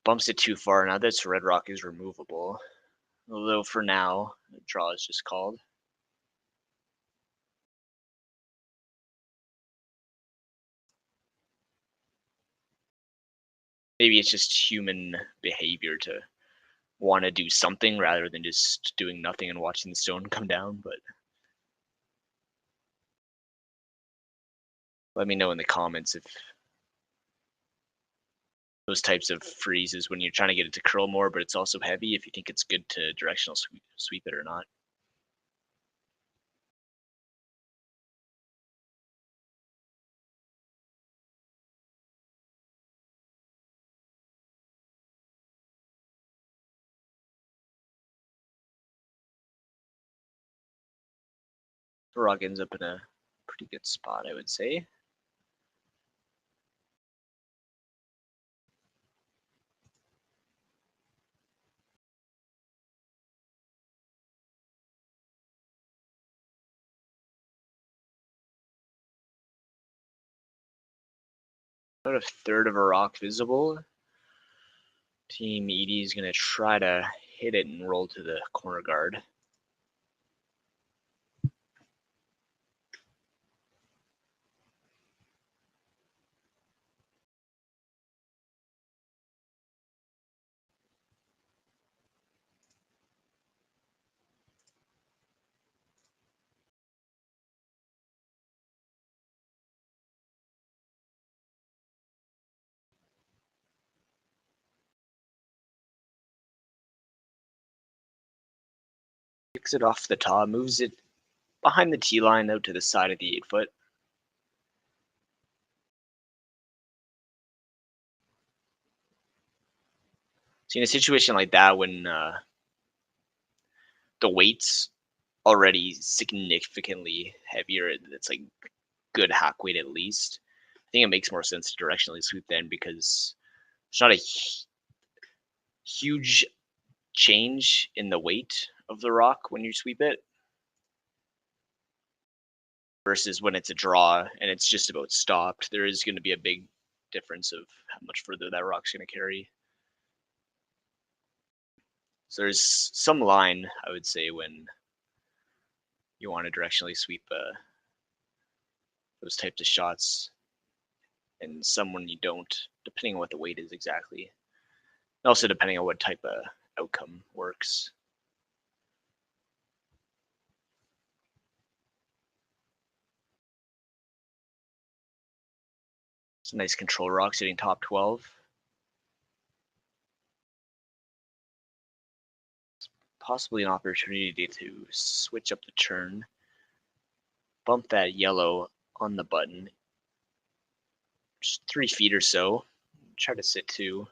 bumps it too far. Now this red rock is removable. Although for now, the draw is just called. Maybe it's just human behavior to want to do something rather than just doing nothing and watching the stone come down, but let me know in the comments if those types of freezes when you're trying to get it to curl more, but it's also heavy, if you think it's good to directional sweep it or not. The rock ends up in a pretty good spot, I would say. About a third of a rock visible. Team Ede is going to try to hit it and roll to the corner guard. Picks it off the top, moves it behind the tee line out to the side of the 8-foot. So in a situation like that, when the weight's already significantly heavier, it's like good hack weight at least, I think it makes more sense to directionally sweep then, because it's not a huge change in the weight of the rock when you sweep it versus when it's a draw and it's just about stopped. There is going to be a big difference of how much further that rock's going to carry. So there's some line, I would say, when you want to directionally sweep those types of shots, and some when you don't, depending on what the weight is exactly. And also depending on what type of outcome works. It's a nice control rock sitting top 12. Possibly an opportunity to switch up the turn, bump that yellow on the button, just 3 feet or so, try to sit 2.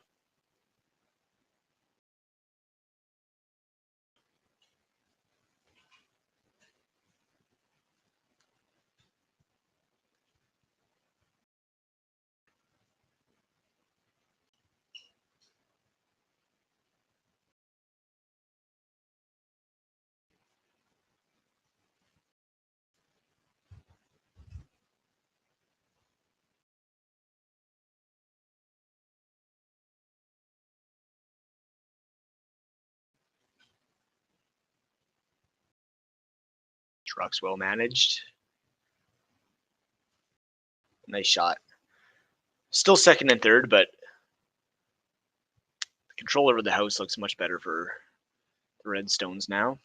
Truck's well managed. Nice shot. Still second and third, but the control over the house looks much better for the Redstones now.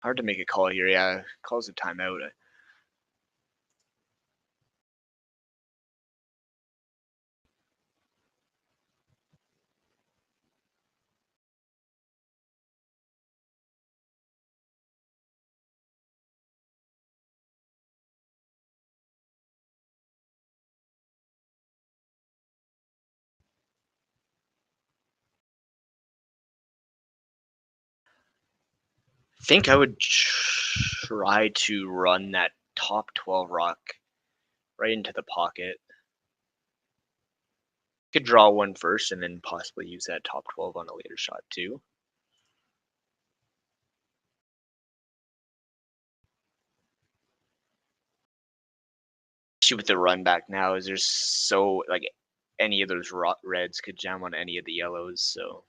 Hard to make a call here. Yeah, calls a timeout. Think I would try to run that top 12 rock right into the pocket. Could draw one first and then possibly use that top 12 on a later shot too. Issue with the run back now is there's so like any of those reds could jam on any of the yellows, so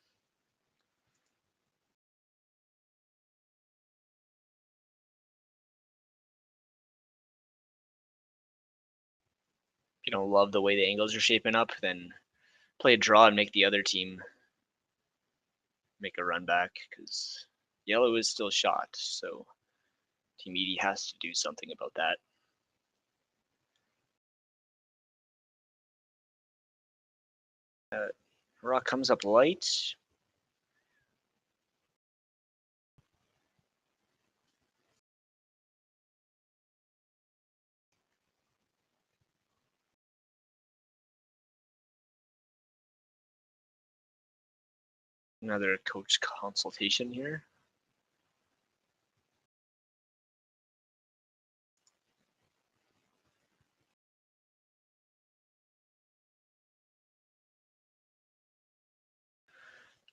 if you don't love the way the angles are shaping up, then play a draw and make the other team make a run back, because yellow is still shot, so Team Ede has to do something about that. Rock comes up light. Another coach consultation here.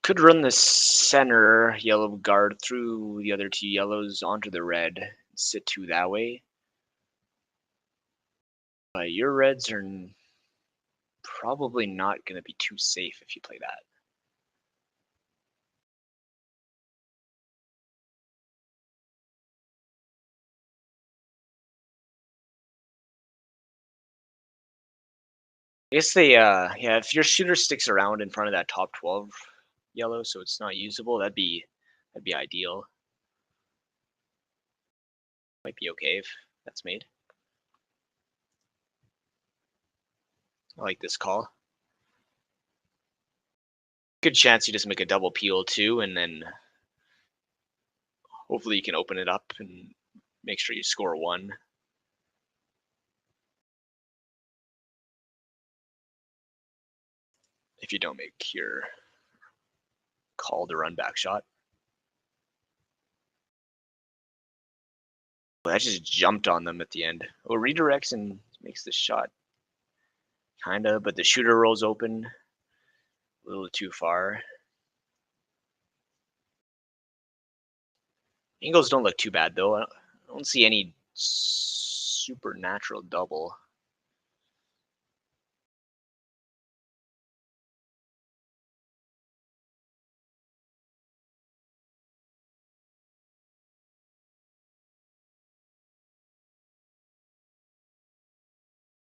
Could run the center yellow guard through the other two yellows onto the red, sit two that way. But your reds are probably not going to be too safe if you play that. I guess they, yeah, if your shooter sticks around in front of that top 12 yellow, so it's not usable, that'd be ideal. Might be okay if that's made. I like this call. Good chance you just make a double peel too, and then hopefully you can open it up and make sure you score one. If you don't make your call to run back shot. Well, that just jumped on them at the end. Oh, redirects and makes the shot. Kinda, but the shooter rolls open a little too far. Angles don't look too bad though. I don't see any supernatural double.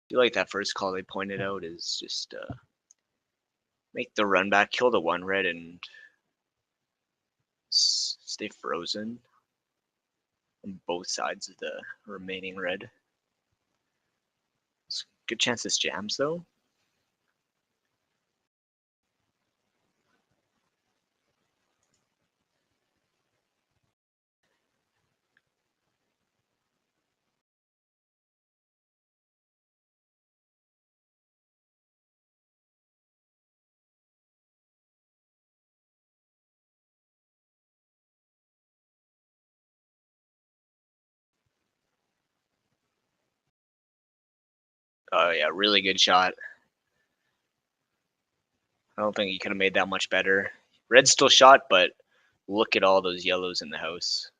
I feel like that first call they pointed out is just make the run back, kill the one red, and stay frozen on both sides of the remaining red. It's a good chance this jams though. Oh yeah, really good shot. I don't think he could have made that much better. Red still shot, but look at all those yellows in the house.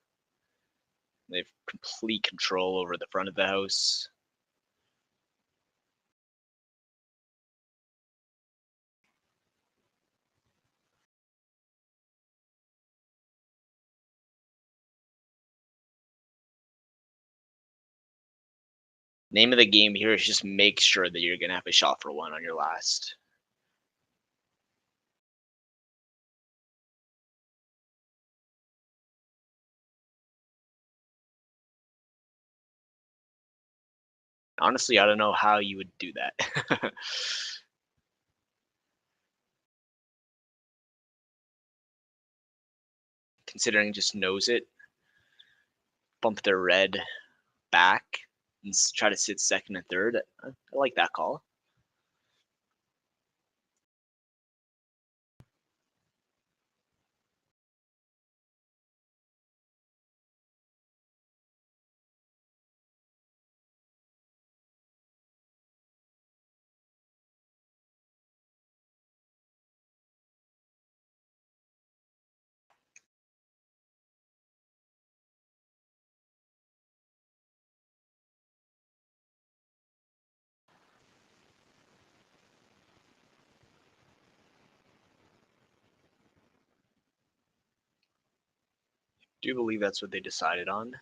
They have complete control over the front of the house. Name of the game here is just make sure that you're going to have a shot for one on your last. Honestly, I don't know how you would do that. Considering just nose it, bump their red back, and try to sit second and third. I like that call. Do you believe that's what they decided on?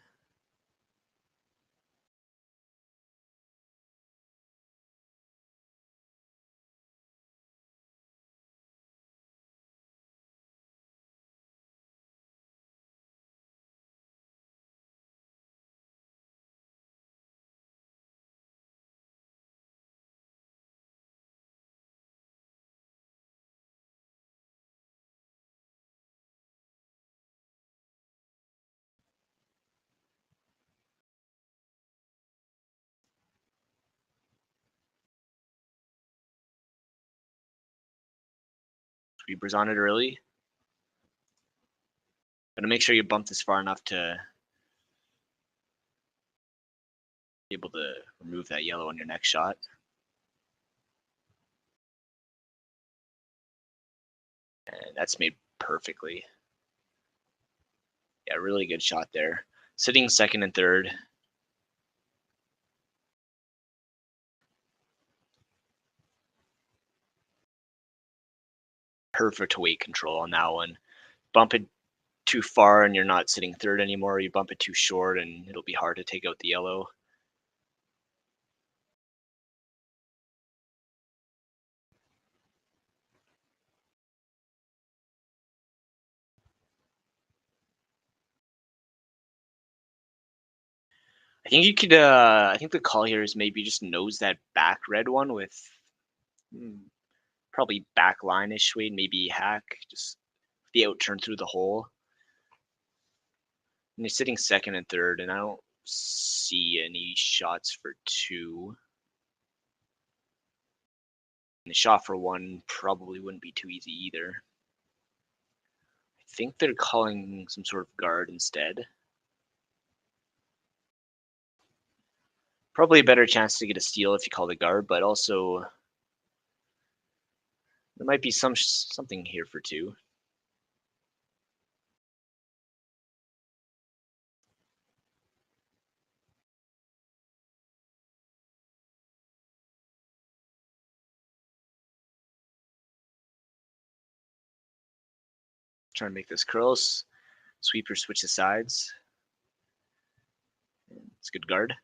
Sweepers on it early. Gotta make sure you bump this far enough to be able to remove that yellow on your next shot. And that's made perfectly. Yeah, really good shot there. Sitting second and third. Perfect weight control on that one. Bump it too far and you're not sitting third anymore. You bump it too short and it'll be hard to take out the yellow. I think you could, I think the call here is maybe just nose that back red one with probably back line-ish weight, maybe hack, just the out turn through the hole. And you're sitting second and third, and I don't see any shots for two. And the shot for one probably wouldn't be too easy either. I think they're calling some sort of guard instead. Probably a better chance to get a steal if you call the guard, but also there might be something here for two. Trying to make this curls. Sweeper switches sides. It's a good guard.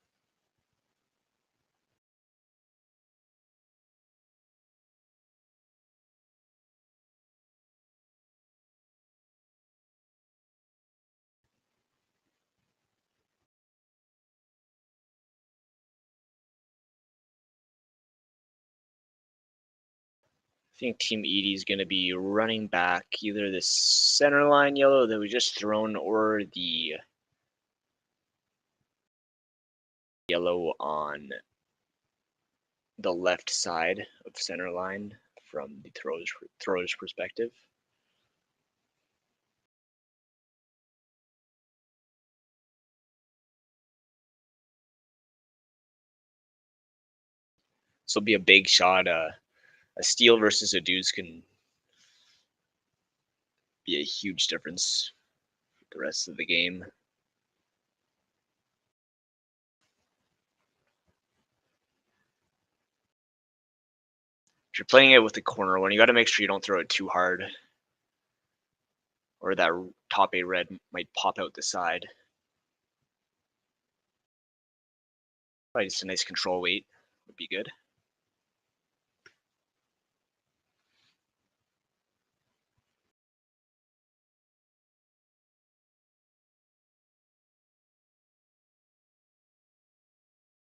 I think Team Ede is going to be running back either the center line yellow that we just thrown or the yellow on the left side of center line from the thrower's perspective. So it'll be a big shot. A steal versus a deuce can be a huge difference for the rest of the game. If you're playing it with the corner one, you got to make sure you don't throw it too hard, or that top A red might pop out the side. Probably just a nice control weight would be good.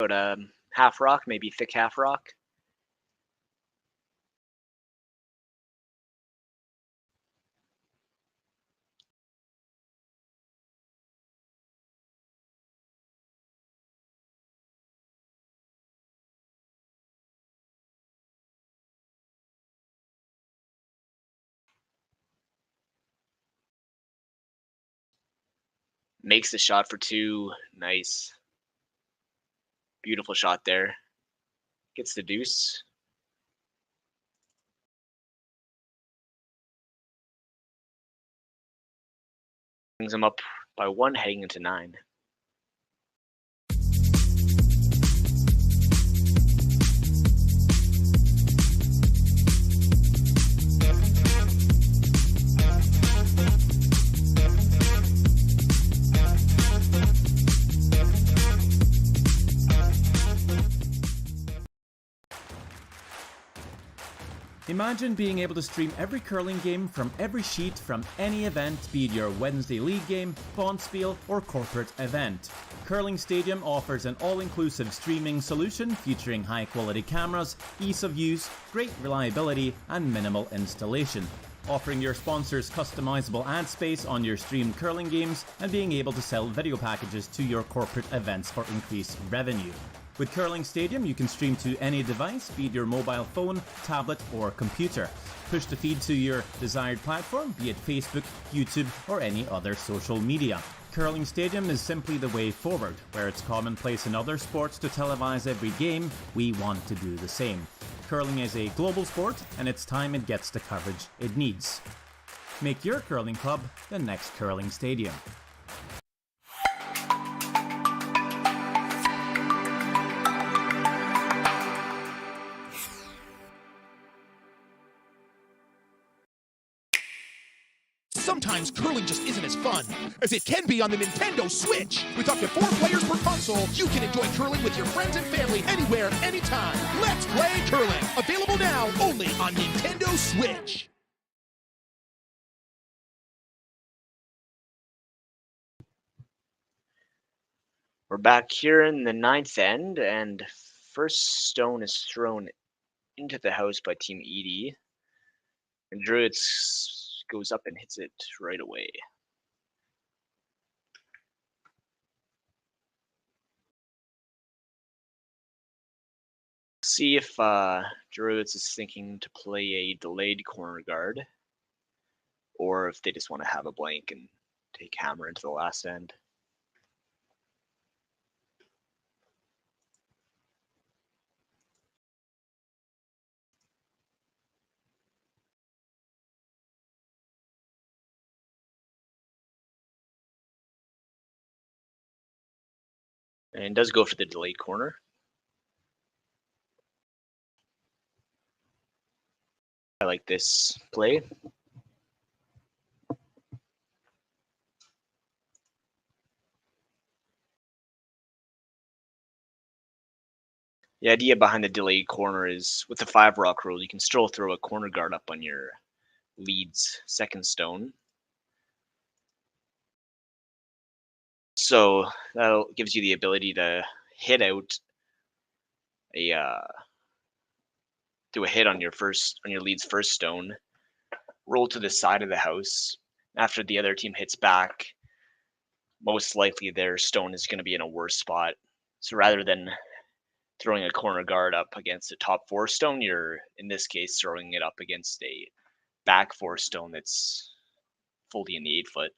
About half rock, maybe thick half rock. Makes the shot for two. Nice. Beautiful shot there. Gets the deuce. Brings him up by one, heading into 9. Imagine being able to stream every curling game from every sheet from any event, be it your Wednesday league game, bonspiel, or corporate event. Curling Stadium offers an all-inclusive streaming solution featuring high-quality cameras, ease of use, great reliability, and minimal installation. Offering your sponsors customizable ad space on your streamed curling games and being able to sell video packages to your corporate events for increased revenue. With Curling Stadium, you can stream to any device, be it your mobile phone, tablet, or computer. Push the feed to your desired platform, be it Facebook, YouTube, or any other social media. Curling Stadium is simply the way forward. Where it's commonplace in other sports to televise every game, we want to do the same. Curling is a global sport, and it's time it gets the coverage it needs. Make your curling club the next Curling Stadium. Sometimes curling just isn't as fun as it can be on the Nintendo Switch. With up to 4 players per console, you can enjoy curling with your friends and family anywhere, anytime. Let's play curling. Available now only on Nintendo Switch. We're back here in the 9th end, and first stone is thrown into the house by Team Ede. And Drewitz goes up and hits it right away. See if Drewitz is thinking to play a delayed corner guard, or if they just want to have a blank and take hammer into the last end. And does go for the delayed corner. I like this play. The idea behind the delayed corner is with the 5 rock rule, you can still throw a corner guard up on your lead's second stone. So that gives you the ability to hit out do a hit on your lead's first stone, roll to the side of the house. After the other team hits back, most likely their stone is going to be in a worse spot. So rather than throwing a corner guard up against a top 4 stone, you're in this case throwing it up against a back 4 stone that's fully in the 8 foot.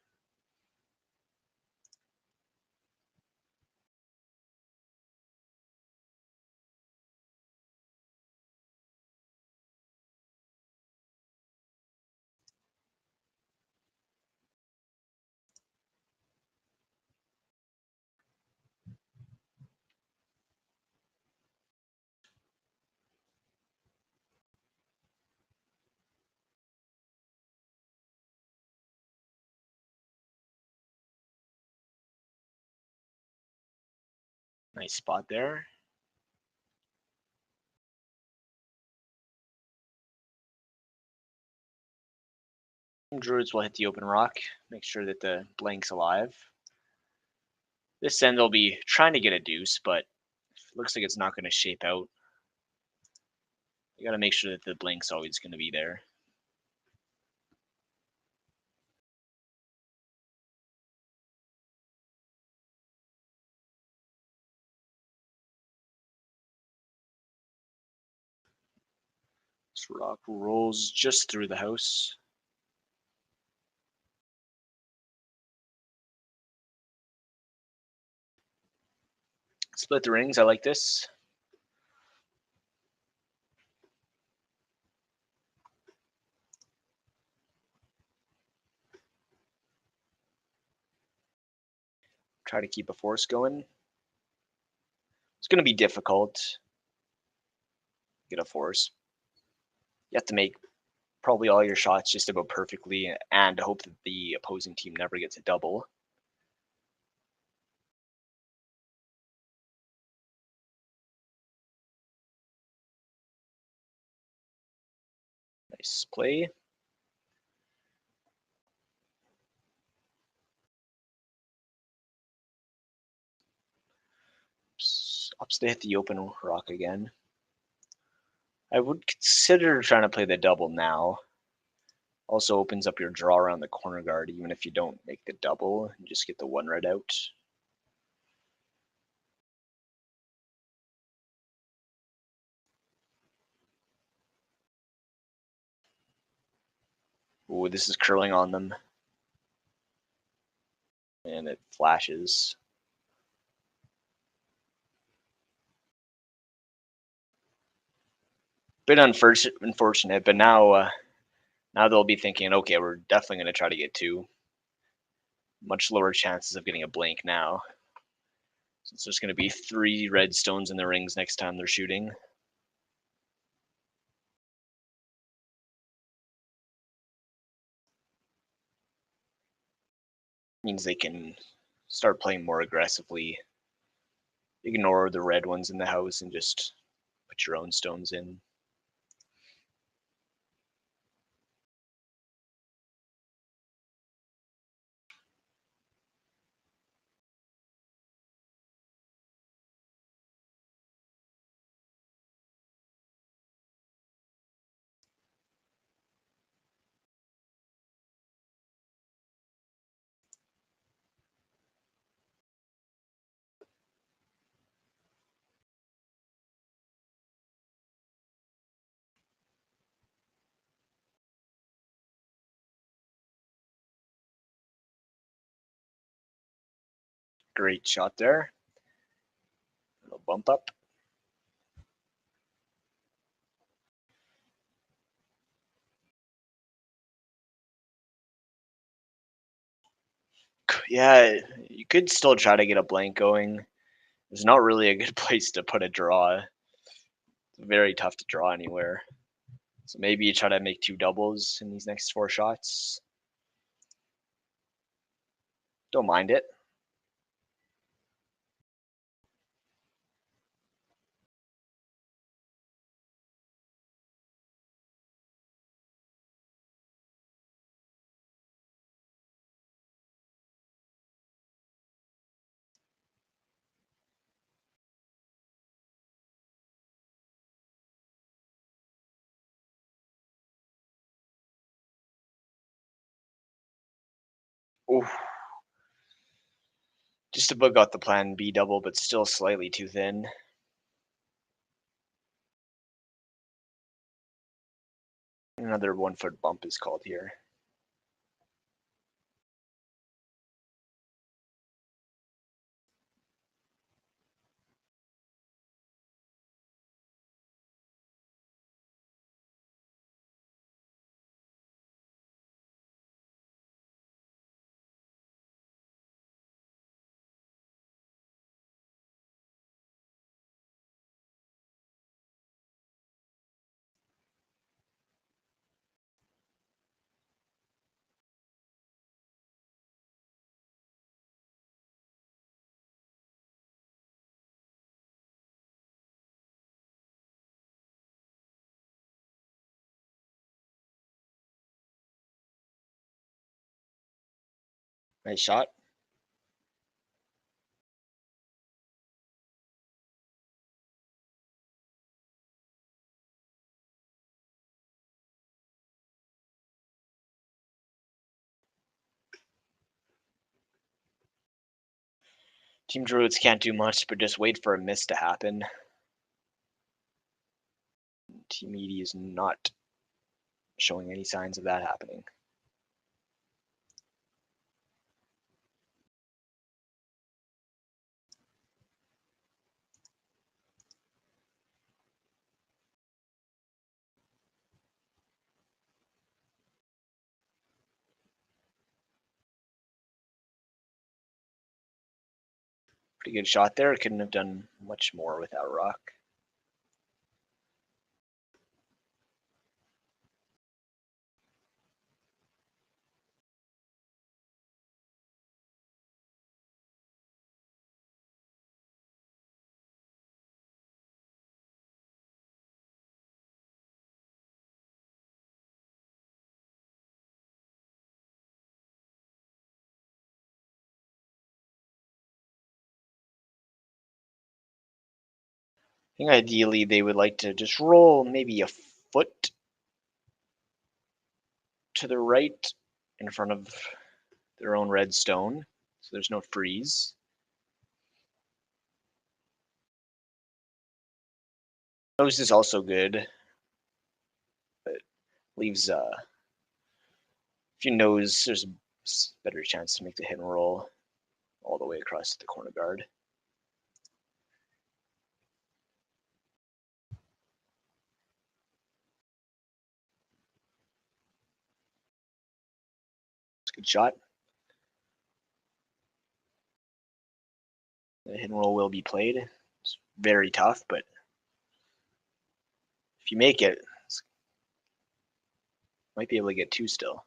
Nice spot there. Druids will hit the open rock, make sure that the blank's alive. This end they'll be trying to get a deuce, but it looks like it's not going to shape out. You got to make sure that the blank's always going to be there. This rock rolls just through the house. Split the rings, I like this. Try to keep a force going. It's going to be difficult. Get a force. You have to make probably all your shots just about perfectly and hope that the opposing team never gets a double. Nice play. Ups to hit the open rock again. I would consider trying to play the double now. Also opens up your draw around the corner guard, even if you don't make the double, and just get the one red out. Ooh, this is curling on them. And it flashes. Bit unfortunate, but now they'll be thinking, okay, we're definitely going to try to get two. Much lower chances of getting a blank now. Since there's going to be 3 red stones in the rings next time they're shooting. Means they can start playing more aggressively. Ignore the red ones in the house and just put your own stones in. Great shot there. Little bump up. Yeah, you could still try to get a blank going. There's not really a good place to put a draw. It's very tough to draw anywhere. So maybe you try to make 2 doubles in these next 4 shots. Don't mind it. Oof. Just about got the plan B double, but still slightly too thin. Another 1-foot bump is called here. Nice shot. Team Drewitz can't do much but just wait for a miss to happen. Team Ede is not showing any signs of that happening. Pretty good shot there. Couldn't have done much more with that rock. I think ideally they would like to just roll maybe a foot to the right in front of their own red stone, so there's no freeze. Nose is also good, but leaves if you nose, there's a better chance to make the hit and roll all the way across to the corner guard. It's a good shot. The hit and roll will be played. It's very tough, but if you make it, might be able to get two still.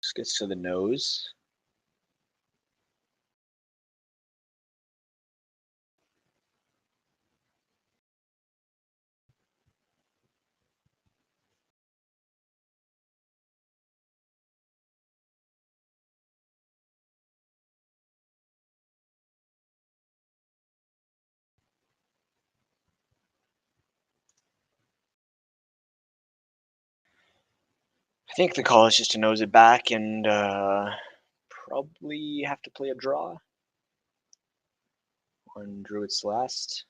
Just gets to the nose. I think the call is just to nose it back and probably have to play a draw on Drewitz last.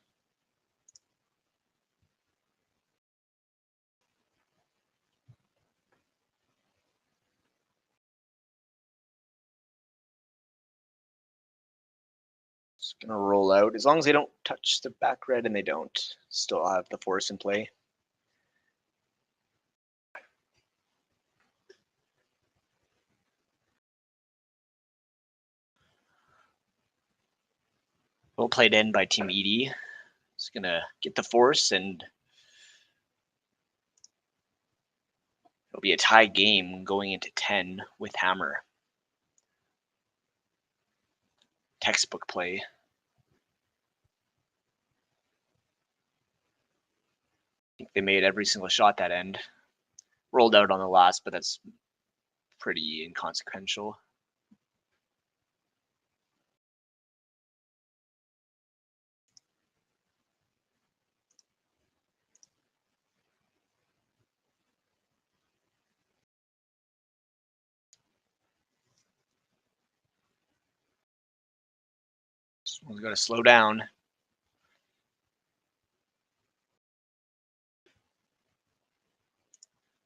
It's gonna roll out as long as they don't touch the back red, and they don't. Still have the force in play. Well played in by Team Ede. It's gonna get the force, and it'll be a tie game going into 10 with hammer. Textbook play. I think they made every single shot that end. Rolled out on the last, but that's pretty inconsequential. Someone's got to slow down.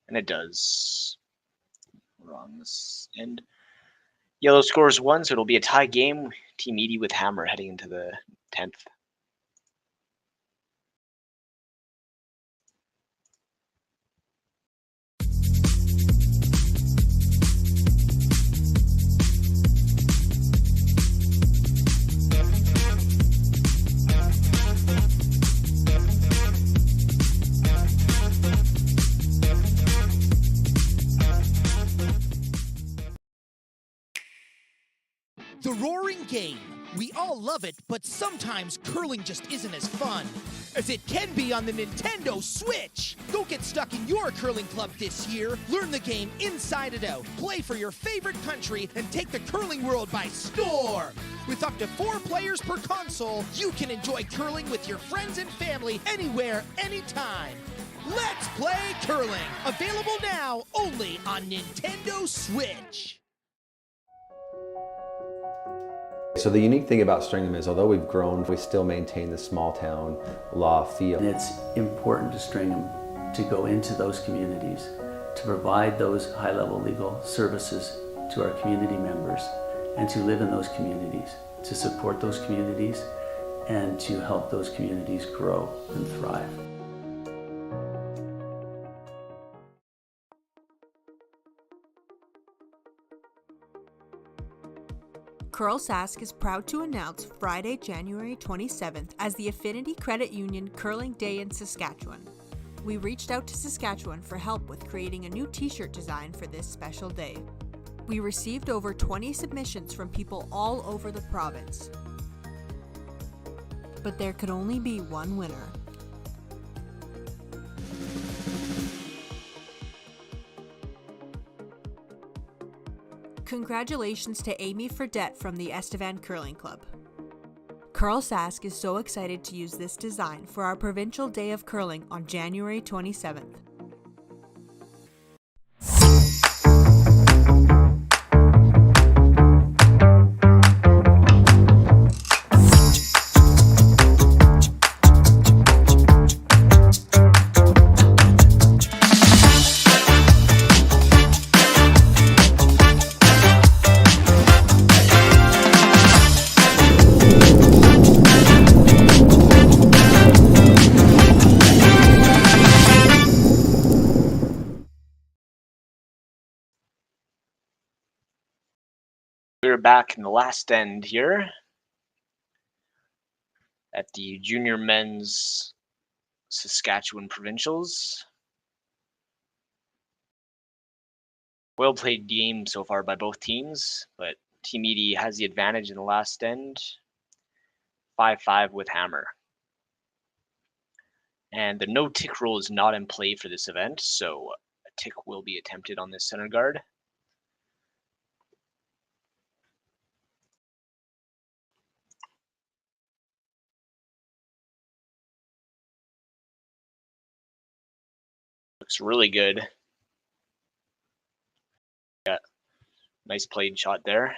And it does. Wrong this end. Yellow scores 1, so it'll be a tie game. Team Ede with hammer heading into the 10th. The roaring game. We all love it, but sometimes curling just isn't as fun as it can be on the Nintendo Switch. Don't get stuck in your curling club this year. Learn the game inside and out. Play for your favorite country and take the curling world by storm. With up to 4 players per console, you can enjoy curling with your friends and family anywhere, anytime. Let's play curling. Available now only on Nintendo Switch. So the unique thing about Stringham is, although we've grown, we still maintain the small town law feel. And it's important to Stringham to go into those communities, to provide those high-level legal services to our community members, and to live in those communities, to support those communities, and to help those communities grow and thrive. CURLSASK is proud to announce Friday, January 27th as the Affinity Credit Union Curling Day in Saskatchewan. We reached out to Saskatchewan for help with creating a new t-shirt design for this special day. We received over 20 submissions from people all over the province. But there could only be one winner. Congratulations to Amy Fredette from the Estevan Curling Club. CURLSASK is so excited to use this design for our Provincial Day of Curling on January 27th. We're back in the last end here at the Junior Men's Saskatchewan Provincials. Well played game so far by both teams, but Team Ede has the advantage in the last end, 5-5 with hammer. And the no tick rule is not in play for this event, so a tick will be attempted on this center guard. Looks really good. Yeah, nice played shot there.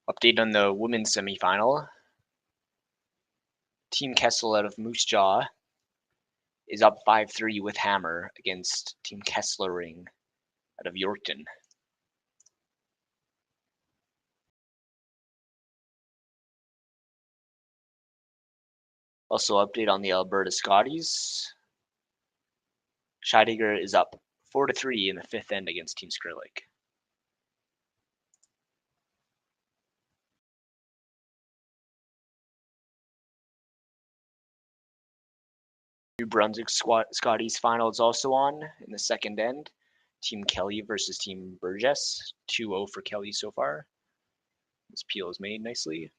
Update on the women's semifinal. Team Kessel out of Moose Jaw is up 5-3 with hammer against Team Kesslering out of Yorkton. Also update on the Alberta Scotties. Scheidegger is up 4-3 in the 5th end against Team Skrillex. New Brunswick Scotties final is also on in the 2nd end. Team Kelly versus Team Burgess. 2-0 for Kelly so far. This peel is made nicely.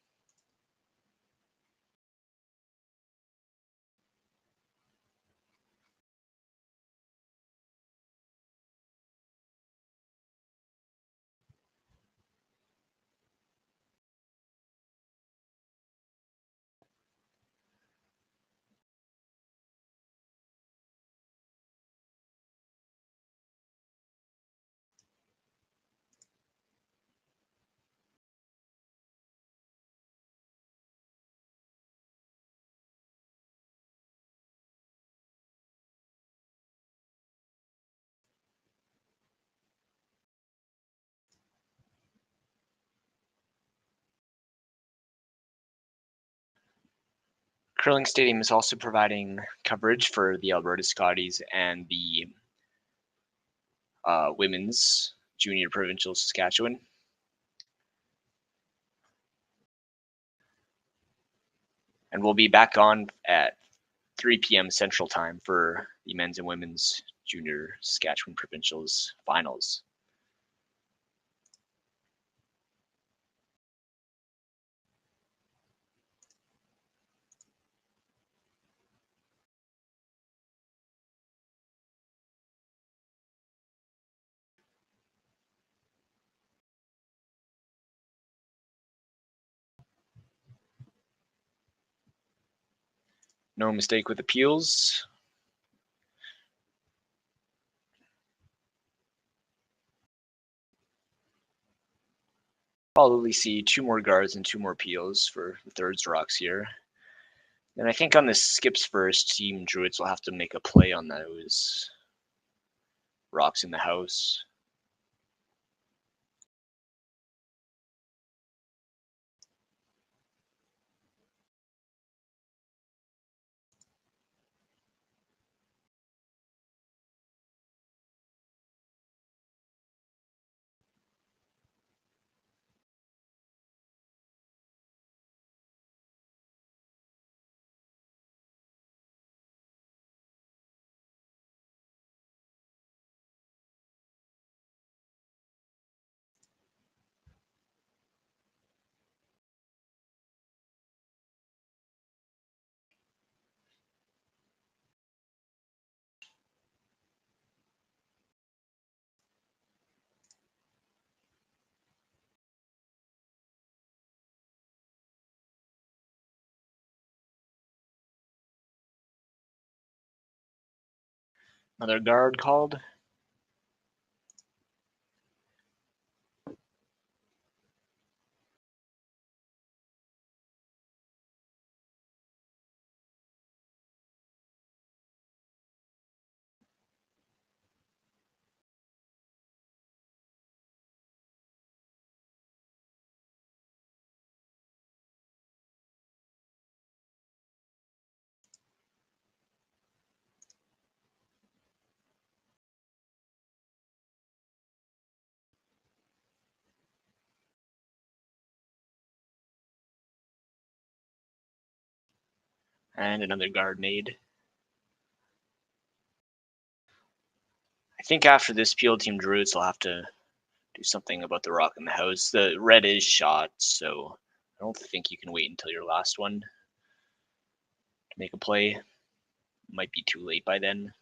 Curling Stadium is also providing coverage for the Alberta Scotties and the women's Junior Provincial Saskatchewan. And we'll be back on at 3 p.m. Central Time for the men's and women's Junior Saskatchewan Provincials finals. No mistake with appeals. Probably see 2 more guards and 2 more peels for the thirds rocks here. And I think on this skips first, Team Drewitz will have to make a play on those rocks in the house. Another guard called. And another guard made. I think after this peel, Team Drewitz will have to do something about the rock in the house. The red is shot, so I don't think you can wait until your last one to make a play. Might be too late by then.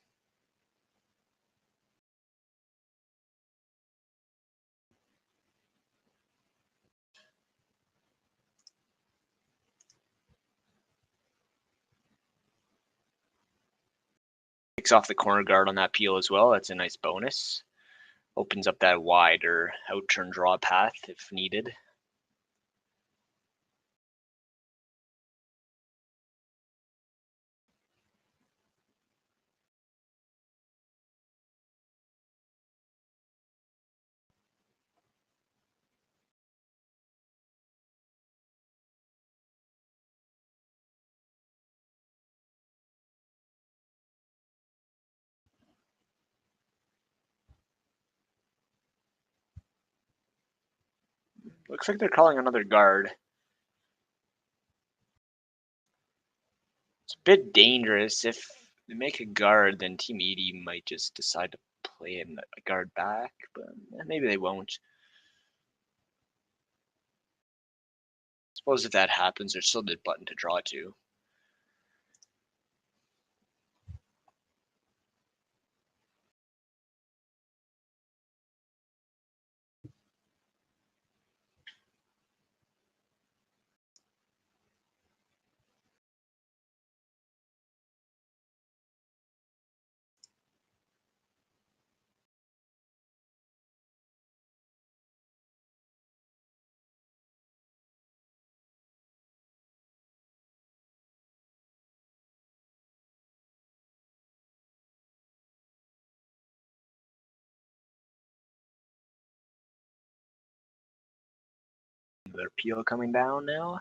Takes off the corner guard on that peel as well. That's a nice bonus. Opens up that wider out turn draw path if needed. Looks like they're calling another guard. It's a bit dangerous. If they make a guard, then Team Ede might just decide to play a guard back, but maybe they won't. Suppose if that happens, there's still the button to draw to. Another peel coming down now.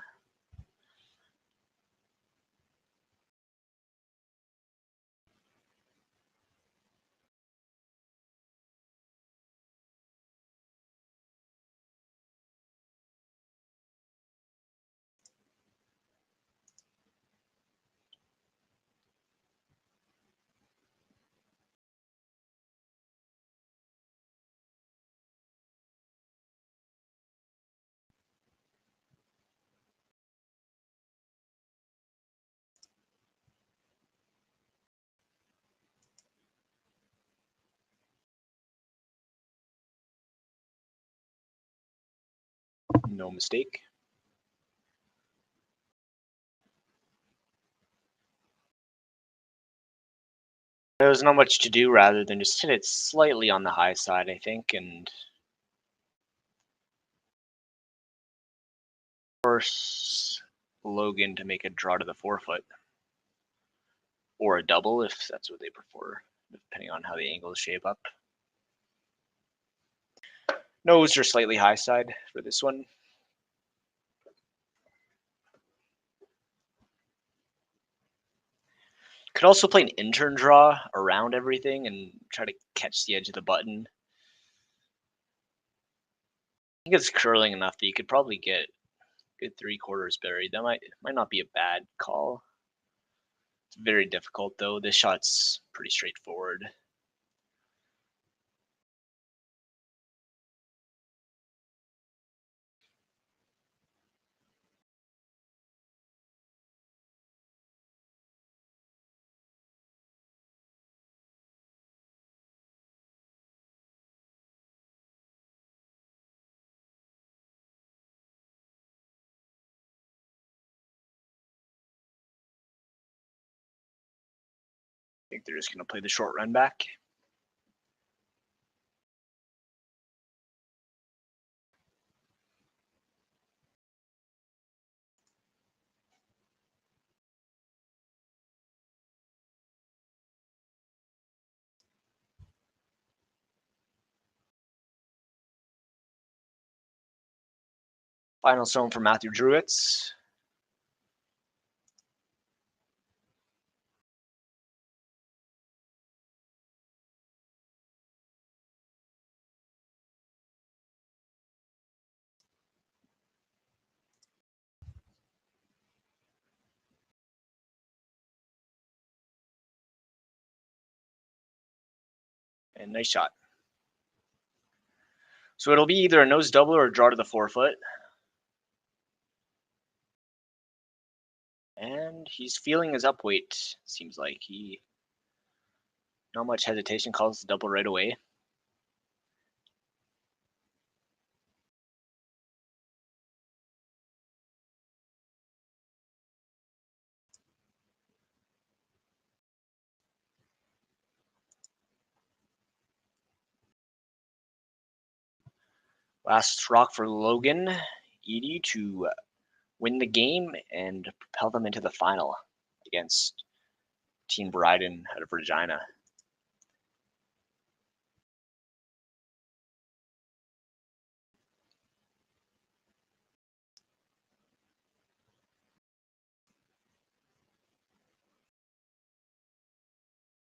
No mistake. There was not much to do rather than just hit it slightly on the high side, I think, and force Logan to make a draw to the 4-foot. Or a double if that's what they prefer, depending on how the angles shape up. Nose or slightly high side for this one. Could also play an intern draw around everything and try to catch the edge of the button. I think it's curling enough that you could probably get good 3/4 buried. That might not be a bad call. It's very difficult though. This shot's pretty straightforward. I think they're just going to play the short run back. Final stone for Matthew Drewitz. And nice shot. So it'll be either a nose double or a draw to the 4-foot. And he's feeling his upweight, seems like. Not much hesitation, calls the double right away. Last rock for Logan Ede to win the game and propel them into the final against Team Bryden out of Regina.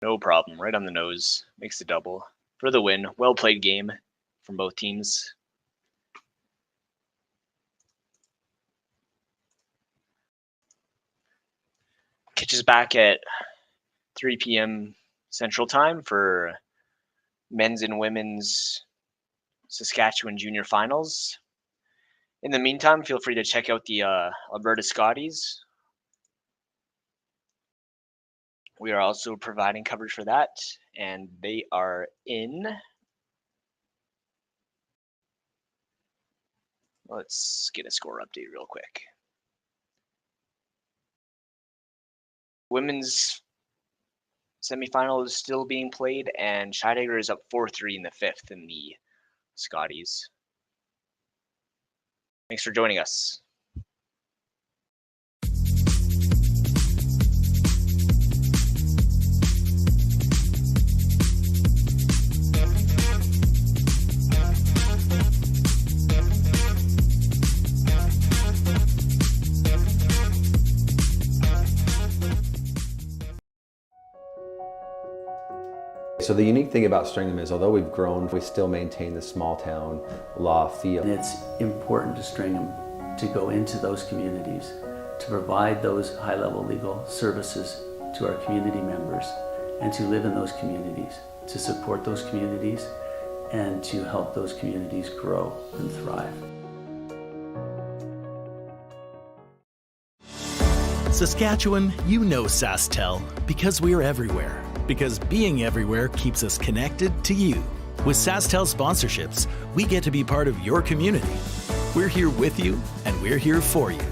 No problem, right on the nose, makes the double for the win. Well played game from both teams. Catches back at 3 p.m. Central Time for men's and women's Saskatchewan Junior Finals. In the meantime, feel free to check out the Alberta Scotties. We are also providing coverage for that, and they are in. Let's get a score update real quick. Women's semifinal is still being played, and Scheidegger is up 4-3 in the 5th in the Scotties. Thanks for joining us. So the unique thing about Stringham is, although we've grown, we still maintain the small town law feel. And it's important to Stringham to go into those communities, to provide those high-level legal services to our community members, and to live in those communities, to support those communities, and to help those communities grow and thrive. Saskatchewan, you know SaskTel because we're everywhere. Because being everywhere keeps us connected to you. With SaskTel sponsorships, we get to be part of your community. We're here with you, and we're here for you.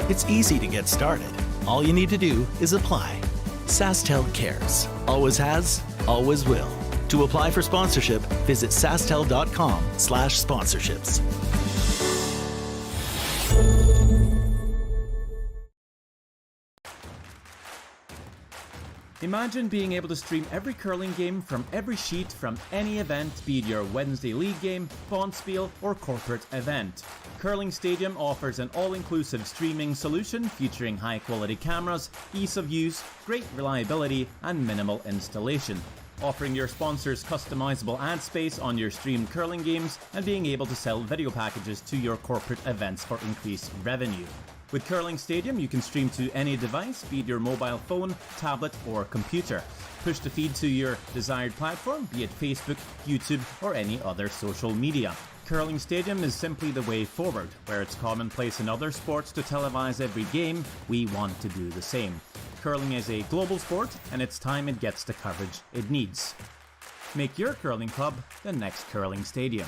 It's easy to get started. All you need to do is apply. SaskTel cares. Always has, always will. To apply for sponsorship, visit sastel.com/sponsorships. Imagine being able to stream every curling game from every sheet from any event, be it your Wednesday league game, bonspiel, or corporate event. Curling Stadium offers an all-inclusive streaming solution featuring high-quality cameras, ease of use, great reliability, and minimal installation. Offering your sponsors customizable ad space on your streamed curling games and being able to sell video packages to your corporate events for increased revenue. With Curling Stadium, you can stream to any device, be it your mobile phone, tablet, or computer. Push the feed to your desired platform, be it Facebook, YouTube, or any other social media. Curling Stadium is simply the way forward. Where it's commonplace in other sports to televise every game, we want to do the same. Curling is a global sport, and it's time it gets the coverage it needs. Make your curling club the next Curling Stadium.